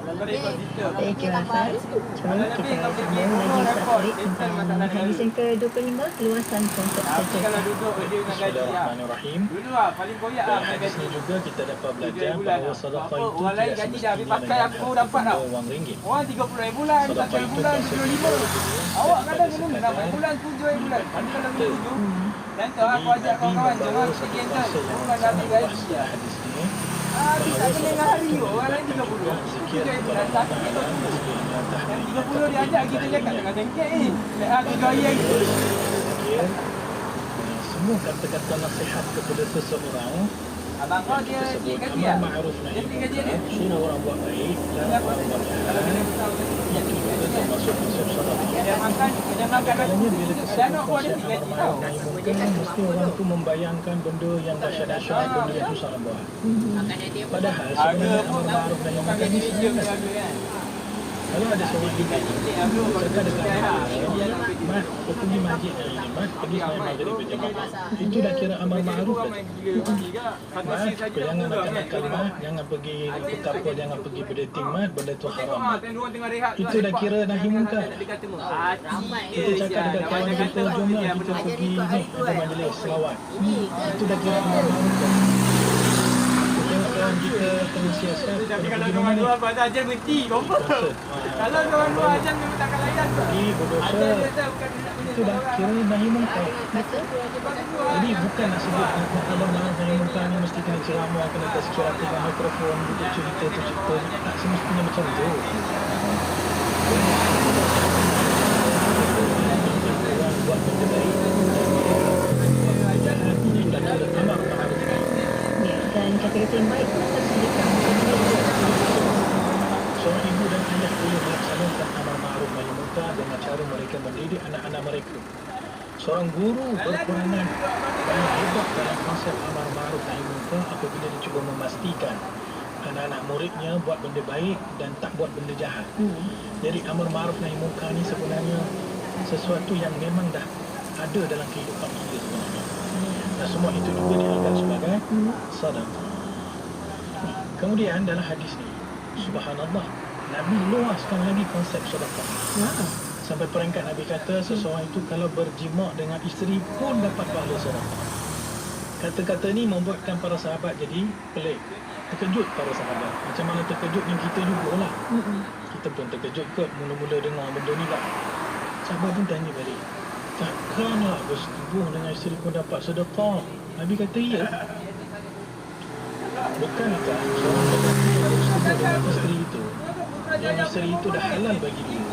Speaker 4: Kalau ikut kita.
Speaker 2: Thank you, Hasan. Cuma kita sambung lagi separik tentang hadis yang ke-25, luasan konsep
Speaker 4: Tapi kalau
Speaker 2: saja.
Speaker 4: duduk dia dengan gaji lah.
Speaker 8: Bismillahirrahmanirrahim.
Speaker 4: Dulu lah, paling koyak lah
Speaker 8: Dan
Speaker 4: dengan
Speaker 8: hadis
Speaker 4: gaji.
Speaker 8: ni juga kita dapat
Speaker 4: 7
Speaker 8: belajar
Speaker 4: bulan
Speaker 8: bahawa
Speaker 4: lah.
Speaker 8: sedekah
Speaker 4: Apa,
Speaker 8: itu
Speaker 4: orang lain
Speaker 8: tidak
Speaker 4: gaji dah habis
Speaker 8: semestinya
Speaker 4: pakai, aku dapat tau.
Speaker 8: wang ringgit.
Speaker 4: Orang 30 bulan, tak
Speaker 8: Sedekah
Speaker 4: 7
Speaker 8: itu
Speaker 4: bulan,
Speaker 8: tak
Speaker 4: 75. Awak kadang kena 6 bulan, 7 bulan. Tapi kalau 7, dan tu aku ajak kawan-kawan, jangan pergi enter. Orang dah ambil gaji lah.
Speaker 8: Hadis ni
Speaker 4: Habis tak kena dengan hari, orang lain 30. 7 bulan, tapi kita 7. Yang 30 dia ajak, kita cakap dengan sengket aku 2 hari lagi.
Speaker 8: zikir, semua kata-kata nasihat kepada seseorang
Speaker 4: Abang kau dia
Speaker 8: kita sebut
Speaker 4: gaji
Speaker 8: amar
Speaker 4: lah.
Speaker 8: ma'ruf nahi
Speaker 4: Dia beli gaji
Speaker 8: munkar,
Speaker 4: dia.
Speaker 8: suruh orang buat baik, larang orang buat
Speaker 4: Kalau
Speaker 8: jahat.
Speaker 4: kita tahu
Speaker 8: Itu juga termasuk konsep sedekah.
Speaker 4: Dia makan
Speaker 8: Kadang-kadangnya bila
Speaker 4: dan
Speaker 8: tersebut
Speaker 4: aku ada
Speaker 8: konsep
Speaker 4: 3
Speaker 8: amar
Speaker 4: gaji
Speaker 8: ma'ruf
Speaker 4: tau.
Speaker 8: nahi munkar, mesti orang tu membayangkan benda yang dahsyat-dahsyat, benda yang susah nak buat. Padahal
Speaker 4: Harga
Speaker 8: sebenarnya
Speaker 4: pun
Speaker 8: amar ma'ruf nahi
Speaker 4: bukan
Speaker 8: munkar
Speaker 4: gaji
Speaker 8: ni
Speaker 4: dia
Speaker 8: sebenarnya
Speaker 4: harga kan.
Speaker 8: kalau ada seorang ibu cakap dekat mat, kau pergi masjid hari ni, mat, pergi sembahyang maghrib berjamaah. Itu dah kira amar ma'ruf dah. Mat, kau jangan makan-makan mat, jangan pergi apa, jangan pergi berdating mat, benda tu haram mat. Itu dah kira nahi munkar. Kita cakap dekat kawan kita, jomlah kita pergi ni, ada majlis selawat. Itu dah kira amar ma'ruf dah. Kawan kita tengah siasat,
Speaker 4: Tapi kalau
Speaker 8: pergi
Speaker 4: orang
Speaker 8: mana ni?
Speaker 4: luar pada ajar berhenti, confirm. Kalau orang luar ajar memang takkan layan.
Speaker 8: Pergi berdosa,
Speaker 4: Ajar dia tahu bukan nak
Speaker 8: itu dah kira nahi munkar. Jadi bukan nak sebut kalau maaf nahi munkar ni mesti kena ceramah, kena kasih kira pegang mikrofon, duduk cerita tu cerita. Tak semestinya macam tu. Orang buat benda baik. Ini dah kira amar ma'ruf nahi munkar.
Speaker 2: Ya, dan kata-kata yang baik pun harus diberikan.
Speaker 8: Seorang ibu dan ayah boleh melaksanakan amar ma'ruf nahi munkar dengan cara mereka mendidik anak-anak mereka. Seorang guru berperanan paling hebat dalam konsep amar ma'ruf nahi munkar apabila dia cuba memastikan anak-anak muridnya buat benda baik dan tak buat benda jahat. Jadi amar ma'ruf nahi munkar ni sebenarnya sesuatu yang memang dah ada dalam kehidupan kita sebenarnya. Dan semua itu juga dianggap sebagai sedekah. Kemudian dalam hadis ni, subhanallah, Nabi luaskan lagi konsep sedekah. Sampai peringkat Nabi kata seseorang itu kalau berjima dengan isteri pun dapat pahala sedekah. Kata-kata ni membuatkan para sahabat jadi pelik. Terkejut para sahabat. Macam mana terkejutnya kita jugalah. Kita pun terkejut kot mula-mula dengar benda ni lah. Sahabat pun tanya balik, takkanlah bersetubuh dengan isteri pun dapat sedekah? Nabi kata ya. Bukankah seorang lelaki yang bersetubuh dengan isteri itu, yang isteri itu dah halal bagi dia,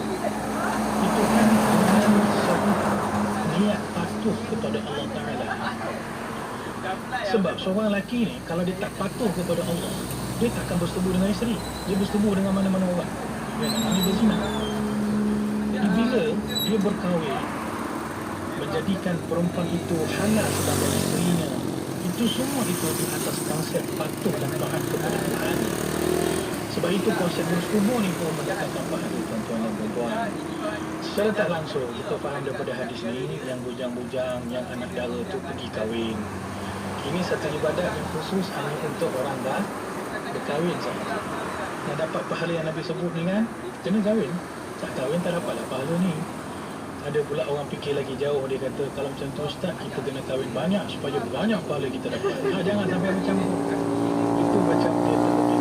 Speaker 8: itu kan dengan satu niat patuh kepada Allah Ta'ala. Sebab seorang lelaki ni, kalau dia tak patuh kepada Allah, dia takkan bersetubuh dengan isteri. Dia bersetubuh dengan mana-mana orang. Dia namanya berzina. Jadi bila dia berkahwin, menjadikan perempuan itu halal sebagai isterinya, itu semua itu di atas konsep patuh dan taat kepada Tuhan. Sebab itu konsep bersetubuh ni pun mendatangkan pahala, tuan-tuan dan puan-puan. Secara tak langsung kita faham daripada hadis ni, yang bujang-bujang, yang anak dara tu pergi kahwin. Ini satu ibadat yang khusus hanya untuk orang dah berkahwin sahaja. Yang dapat pahala yang Nabi sebut ni kan, kena kahwin. Tak kahwin tak dapatlah pahala ni. Ada pula orang fikir lagi jauh, dia kata kalau macam tu ustaz, kita kena kahwin banyak supaya banyak pahala kita dapat. Jangan sampai macam tu. Itu macam dia terlebih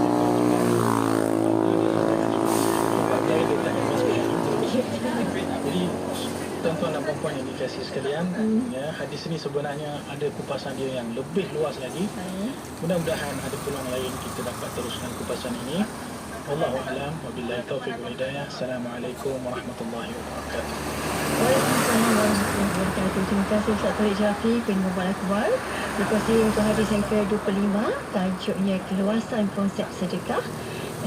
Speaker 8: Jadi tuan-tuan dan puan-puan yang dikasihi sekalian, ya, hadis ini sebenarnya ada kupasan dia yang lebih luas lagi. Mudah-mudahan ada peluang lain kita dapat teruskan kupasan ini. Wallahu a'lam, wabillahi taufiq wal hidayah. Assalamualaikum warahmatullahi wabarakatuh.
Speaker 2: Waalaikumsalam warahmatullahi wabarakatuh. Terima kasih Ustaz Tariq Syafiq bin Mubarak Akbar. Terima kasih untuk hadis yang ke-25, tajuknya keluasan konsep sedekah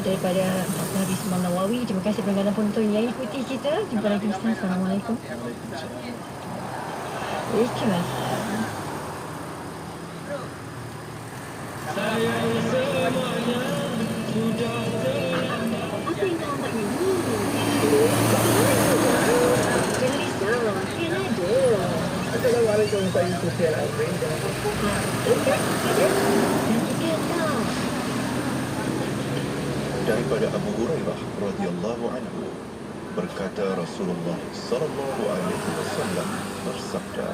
Speaker 2: daripada hadis Imam Nawawi. Terima kasih kepada penonton yang ikuti kita. Jumpa lagi Ustaz. Assalamualaikum. Terima kasih.
Speaker 7: Apa yang kau nak nyanyi? Jangan risau, kan ada.
Speaker 1: Assalamualaikum, saya Sufyan Azrin.
Speaker 7: Dia tahu.
Speaker 6: Daripada Abu Hurairah radhiyallahu anhu, berkata Rasulullah sallallahu alaihi wasallam bersabda,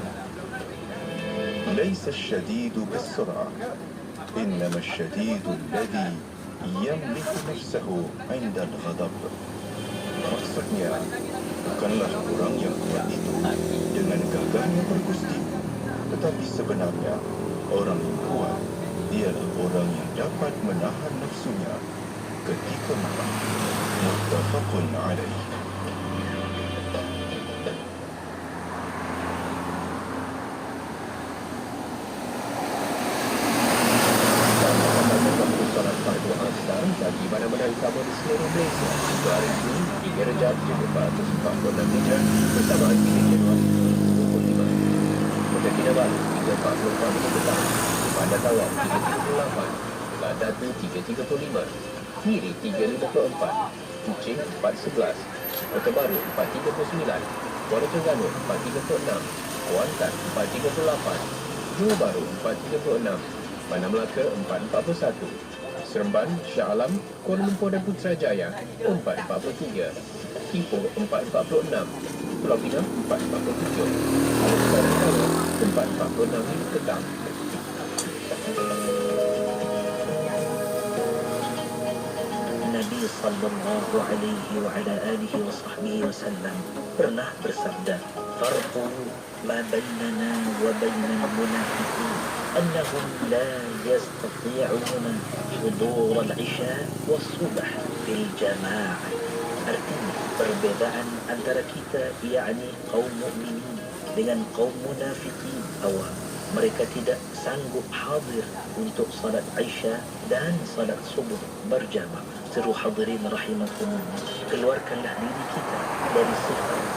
Speaker 6: "Laisa asy-syadidu bis-sur'ah, innama asy-syadidu alladhi yamliku nafsahu 'inda al-ghadab." Maksudnya, bukanlah orang yang kuat itu dengan gagahnya bergusti, tetapi sebenarnya orang yang kuat dialah orang yang dapat menahan nafsunya ketika marah. Muttafaqun alaih.
Speaker 1: Bagi mana-mana utama di seluruh Malaysia pada hari ini 3 Rejab 1446 Hijrah bersamaan 3 Januari 2025. Pada Kinabalu 3.44 minit petang, pada Tawau 3.38, Ladatu 3.35, Miri 3.54, Kuching 4.11, Kota Baru 4.39, Kuala Terengganu 4.36, Kuantan 4.38, Johor Bahru 4.36, Bandar Melaka 4.41, Seremban, Shah Alam, Kuala Lumpur dan Putrajaya 4.43, Ipoh 4.46, Pulau Pinang 4.47, Alor Utara 4.46 minit petang.
Speaker 3: Nabi sallallahu alaihi wa ala alihi wa sahbihi wasallam pernah bersabda, "Farqu ma bainana wa bainal munafiqin annahum la yastati'una hudur al-isha wa subh fil jama'ah." Artinya, perbezaan antara kita, yakni kaum mukminin dengan kaum munafikin awal, mereka tidak sanggup hadir untuk salat Isya dan salat subuh berjamaah. Seru hadirin rahimakumullah, keluarkanlah diri kita dari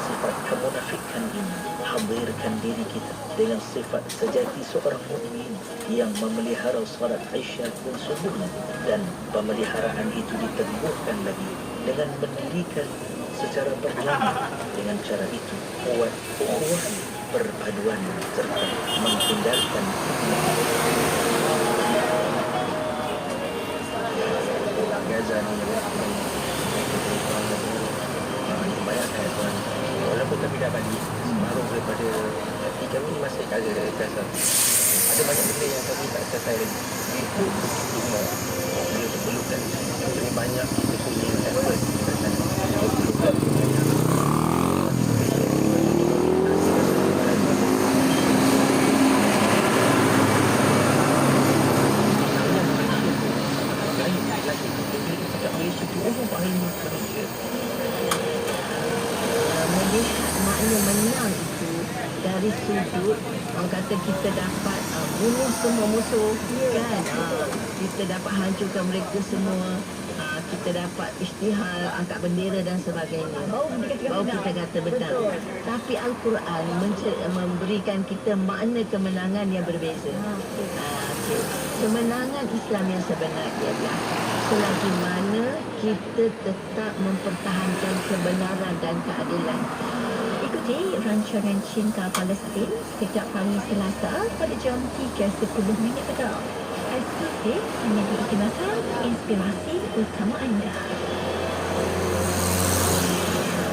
Speaker 3: sifat kemunafikan ini. Hadirkan diri kita dengan sifat sejati seorang mukmin yang memelihara salat Isya dan subuh, dan pemeliharaan itu diteguhkan lagi dengan mendirikan secara berjamaah. Dengan cara itu, kuat ukhuwah, perpaduan serta menghindarkan Gazani bayangkan tuan, walaupun kami dah balik separuh daripada hati kami masih ada rasa ada banyak benda yang kami tak selesai lagi. Itu semua benda perlukan lebih banyak kita punya effort di sana.
Speaker 2: baris sujud, orang kata kita dapat bunuh semua musuh, kan? Kita dapat hancurkan mereka semua. Kita dapat isytihar, angkat bendera dan sebagainya. Baru kita kata benar. Tapi Al-Quran memberikan kita makna kemenangan yang berbeza. Kemenangan Islam yang sebenarnya adalah selagi mana kita tetap mempertahankan kebenaran dan keadilan. Ikuti rancangan Cinta Palestin setiap hari Selasa pada jam 3.10 petang. Eksklusif hanya di Ikimatan, inspirasi utama anda.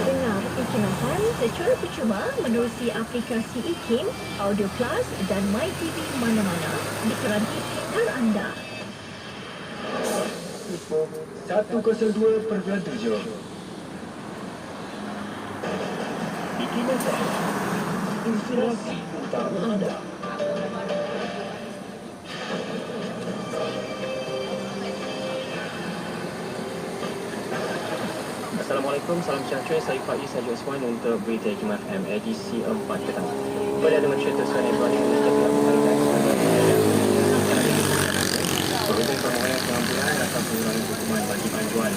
Speaker 2: Dengar Ikimatan secara percuma menerusi aplikasi Ikim, Audio Plus dan MyTV mana-mana di keranti pintar anda.
Speaker 6: 102.7 Ikimatan, inspirasi utama anda.
Speaker 10: Assalamualaikum, salam sejahtera. Saya Faiz Haji Osman untuk Berita Hikmat M edisi 4 petang. Perdana Menteri Tun Sri Ibrahim menjadi berkaitan berhubung permohonan pengampunan atas pengurangan hukuman bagi panduan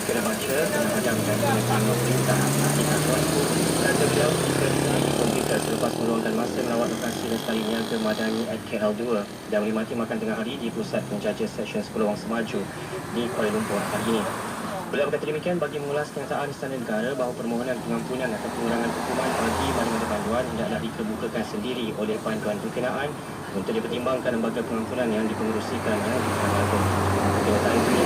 Speaker 10: kena baca, kena hadam dan kena terima perintah atas waktu dan beliau diberi komputer selepas meluangkan masa melawat lokasi Lestari Niaga Madani at KL2 dan menikmati makan tengah hari di Pusat Penjaja Seksyen 10 Wang Semaju di Kuala Lumpur hari ini. Beliau berkata demikian bagi mengulas kenyataan Istana Negara bahawa permohonan pengampunan atau pengurangan hukuman bagi mana-mana panduan hendaklah dikebukakan sendiri oleh panduan berkenaan untuk dipertimbangkan lembaga pengampunan yang dipengerusikan di Mahkamah Agung. Kenyataan itu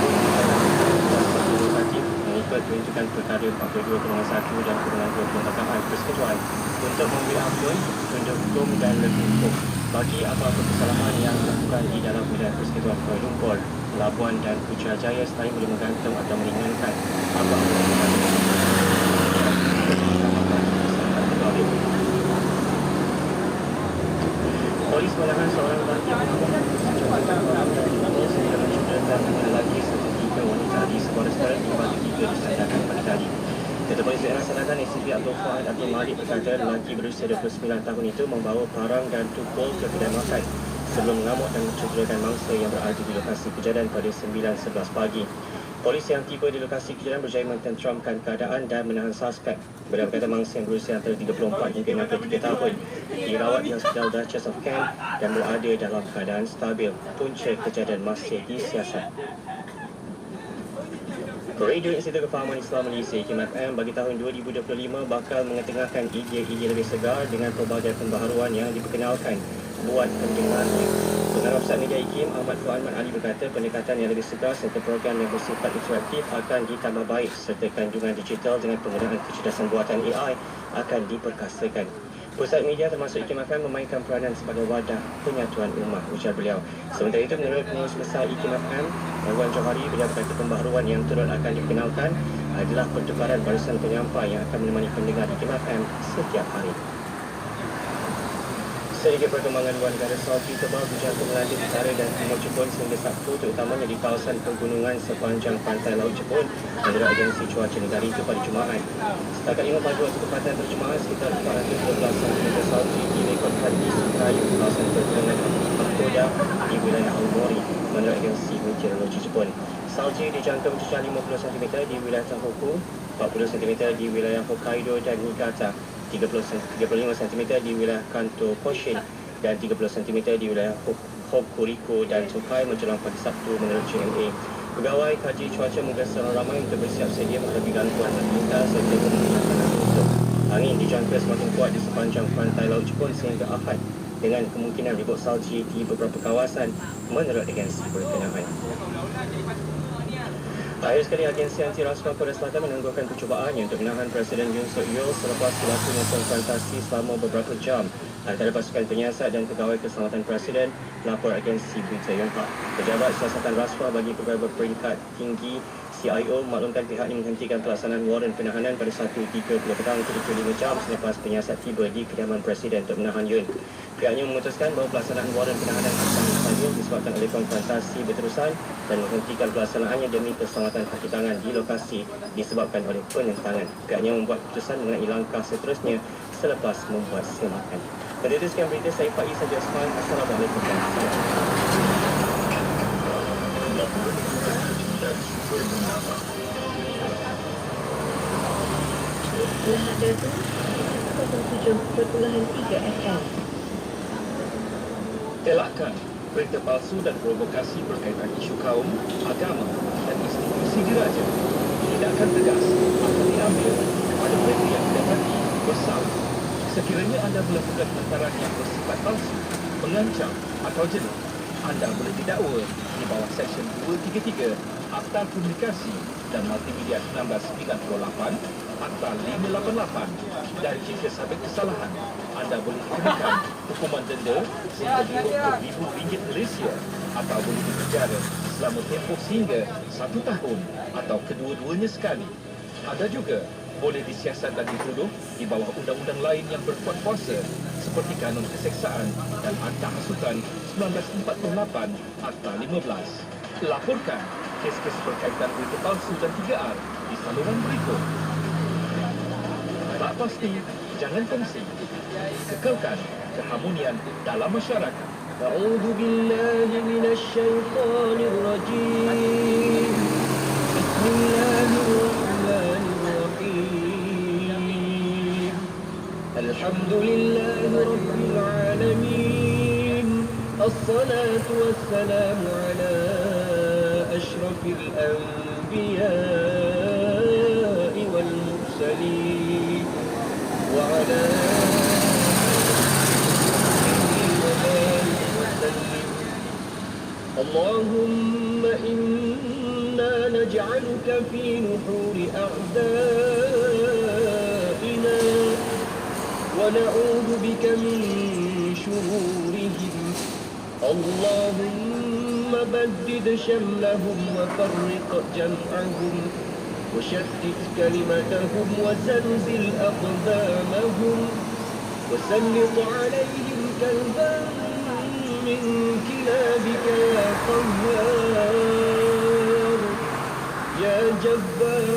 Speaker 10: kuasa legislatif mengikut peruntukan perkara 42/1 dan kurungan 24 Persekutuan untuk memberi ampun, tunjuk hukum dan lebih hukum bagi apa-apa kesalahan yang dilakukan di dalam wilayah Persekutuan Kuala Lumpur, Labuan dan Putrajaya selain boleh menggantung atau meringankan apa-apa Polis menahan seorang lelaki yang sehingga mencederakan dua lelaki serta 3 wanita di sebuah restoran di Batu 3 disandarkan pada tadi. Ketua Polis Daerah Selatan ACP Abdul Fahad Abdul Malik berkata lelaki berusia 29 tahun itu membawa parang dan tukul ke kedai makan sebelum mengamuk dan mencederakan mangsa yang berada di lokasi kejadian pada 9.11 pagi. Polis yang tiba di lokasi kejadian berjaya mententeramkan keadaan dan menahan suspek. Beliau berkata mangsa yang berusia antara 34 hingga 63 tahun dirawat di Hospital Duchess of Kent dan berada dalam keadaan stabil. Punca kejadian masih disiasat. Radio Institut Kefahaman Islam Malaysia Hikmat M bagi tahun 2025 bakal mengetengahkan idea-idea lebih segar dengan pelbagai pembaharuan yang diperkenalkan buat pendengarnya. Pengarah Pusat Media IKIM Ahmad Fuadman Ali berkata pendekatan yang lebih segar serta program yang bersifat interaktif akan ditambah baik serta kandungan digital dengan penggunaan kecerdasan buatan AI akan diperkasakan. Pusat media termasuk IKIM FM memainkan peranan sebagai wadah penyatuan ummah, ujar beliau. Sementara itu, menurut pengurus besar IKIM FM, Wan Johari, beliau berkata pembaharuan yang turut akan diperkenalkan adalah pertukaran barisan penyampai yang akan menemani pendengar IKIM FM setiap hari. Sedikit perkembangan luar negara salju tebal berjatuh melanda utara dan timur Jepun sehingga Sabtu terutamanya di kawasan pegunungan sepanjang pantai laut Jepun menurut agensi cuaca negara itu pada Jumaat. Setakat 5 pagi waktu tempatan berjemaah sekitar 412 cm salju direkodkan di Sekayu kawasan pegunungan Hakoda di wilayah Aomori menurut agensi meteorologi Jepun. Salju dijantung cecah 50 cm di wilayah Tohoku, 40 cm di wilayah Hokkaido dan Niigata, 35 cm di wilayah Kanto Koshin dan 30 cm di wilayah Hokuriku dan Tokai menjelang pada Sabtu menurut GMA. Pegawai kaji cuaca menggesa orang ramai untuk bersiap sedia menghadapi gangguan lalu lintas serta menggunakan angin. Angin dijangka semakin kuat di sepanjang pantai laut Jepun sehingga Ahad dengan kemungkinan ribut salji di beberapa kawasan menurut agensi berkenaan. Akhir sekali, agensi anti rasuah Korea Selatan menangguhkan percubaannya untuk menahan Presiden Yoon Suk Yeol selepas berlakunya konfrontasi selama beberapa jam antara pasukan penyiasat dan pegawai keselamatan Presiden, lapor agensi berita Yonhap. Pejabat siasatan rasuah bagi pegawai berperingkat tinggi CIO maklumkan pihaknya menghentikan pelaksanaan waran penahanan pada 1.30 petang ketika 5 jam selepas penyiasat tiba di kediaman Presiden untuk menahan Yoon. Pihaknya memutuskan bahawa pelaksanaan waran penahanan akan dipanggil disebabkan oleh konfrontasi berterusan dan menghentikan pelaksanaannya demi keselamatan kaki tangan di lokasi disebabkan oleh penentangan. Pihaknya membuat keputusan mengenai langkah seterusnya selepas membuat semakan. Berdiri sekian berita, saya Pak Isa Jasman. Assalamualaikum warahmatullahi
Speaker 2: Lahada tu 107.3 FM.
Speaker 6: Elakkan berita palsu dan provokasi berkaitan isu kaum, agama dan institusi diraja. Tindakan tegas akan diambil kepada mereka yang mendapati bersalah. Sekiranya anda melakukan hantaran yang bersifat palsu, mengancam atau jenuh, anda boleh didakwa di bawah Seksyen 233 Akta Komunikasi dan Multimedia 1998, Akta 588, dan jika sabit kesalahan, anda boleh dikenakan hukuman denda sehingga RM50,000 Malaysia atau boleh dipenjara selama tempoh sehingga 1 tahun atau kedua-duanya sekali. Anda juga boleh disiasat dan dituduh di bawah undang-undang lain yang berkuat kuasa seperti Kanun Keseksaan dan Akta Hasutan 1948 Akta 15. Laporkan kes-kes berkaitan berita palsu dan 3R di saluran berikut. Tak pasti, jangan kongsi. Kekalkan keharmonian dalam masyarakat.
Speaker 3: أعوذ بالله من الشيطان الرجيم بسم الله الرحمن الرحيم الحمد لله رب العالمين الصلاة والسلام على أشرف الأنبياء والمرسلين وعلى اللهم إنا نجعلك في نحور أعدائنا ونعوذ بك من شرورهم اللهم بدد شملهم وفرق جمعهم وشتت كلمتهم وزلزل أقدامهم وسلط عليهم كلبا من كلابك يا قهار يا جبار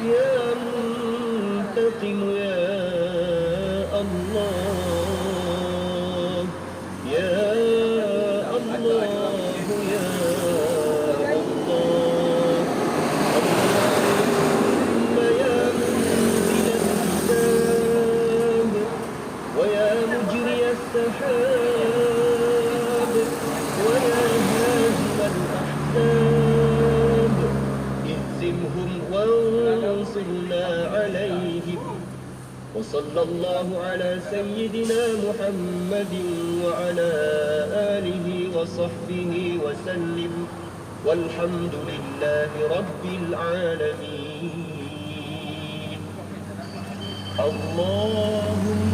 Speaker 3: يا منتقم يا الله يا الله يا الله اللهم يا منزل الكتاب ويا مجري السحاب ويا هازم الأحزاب اهزمهم وانصرنا عليهم وصلى الله على سيدنا محمد وعلى آله وصحبه وسلم والحمد لله رب العالمين اللهم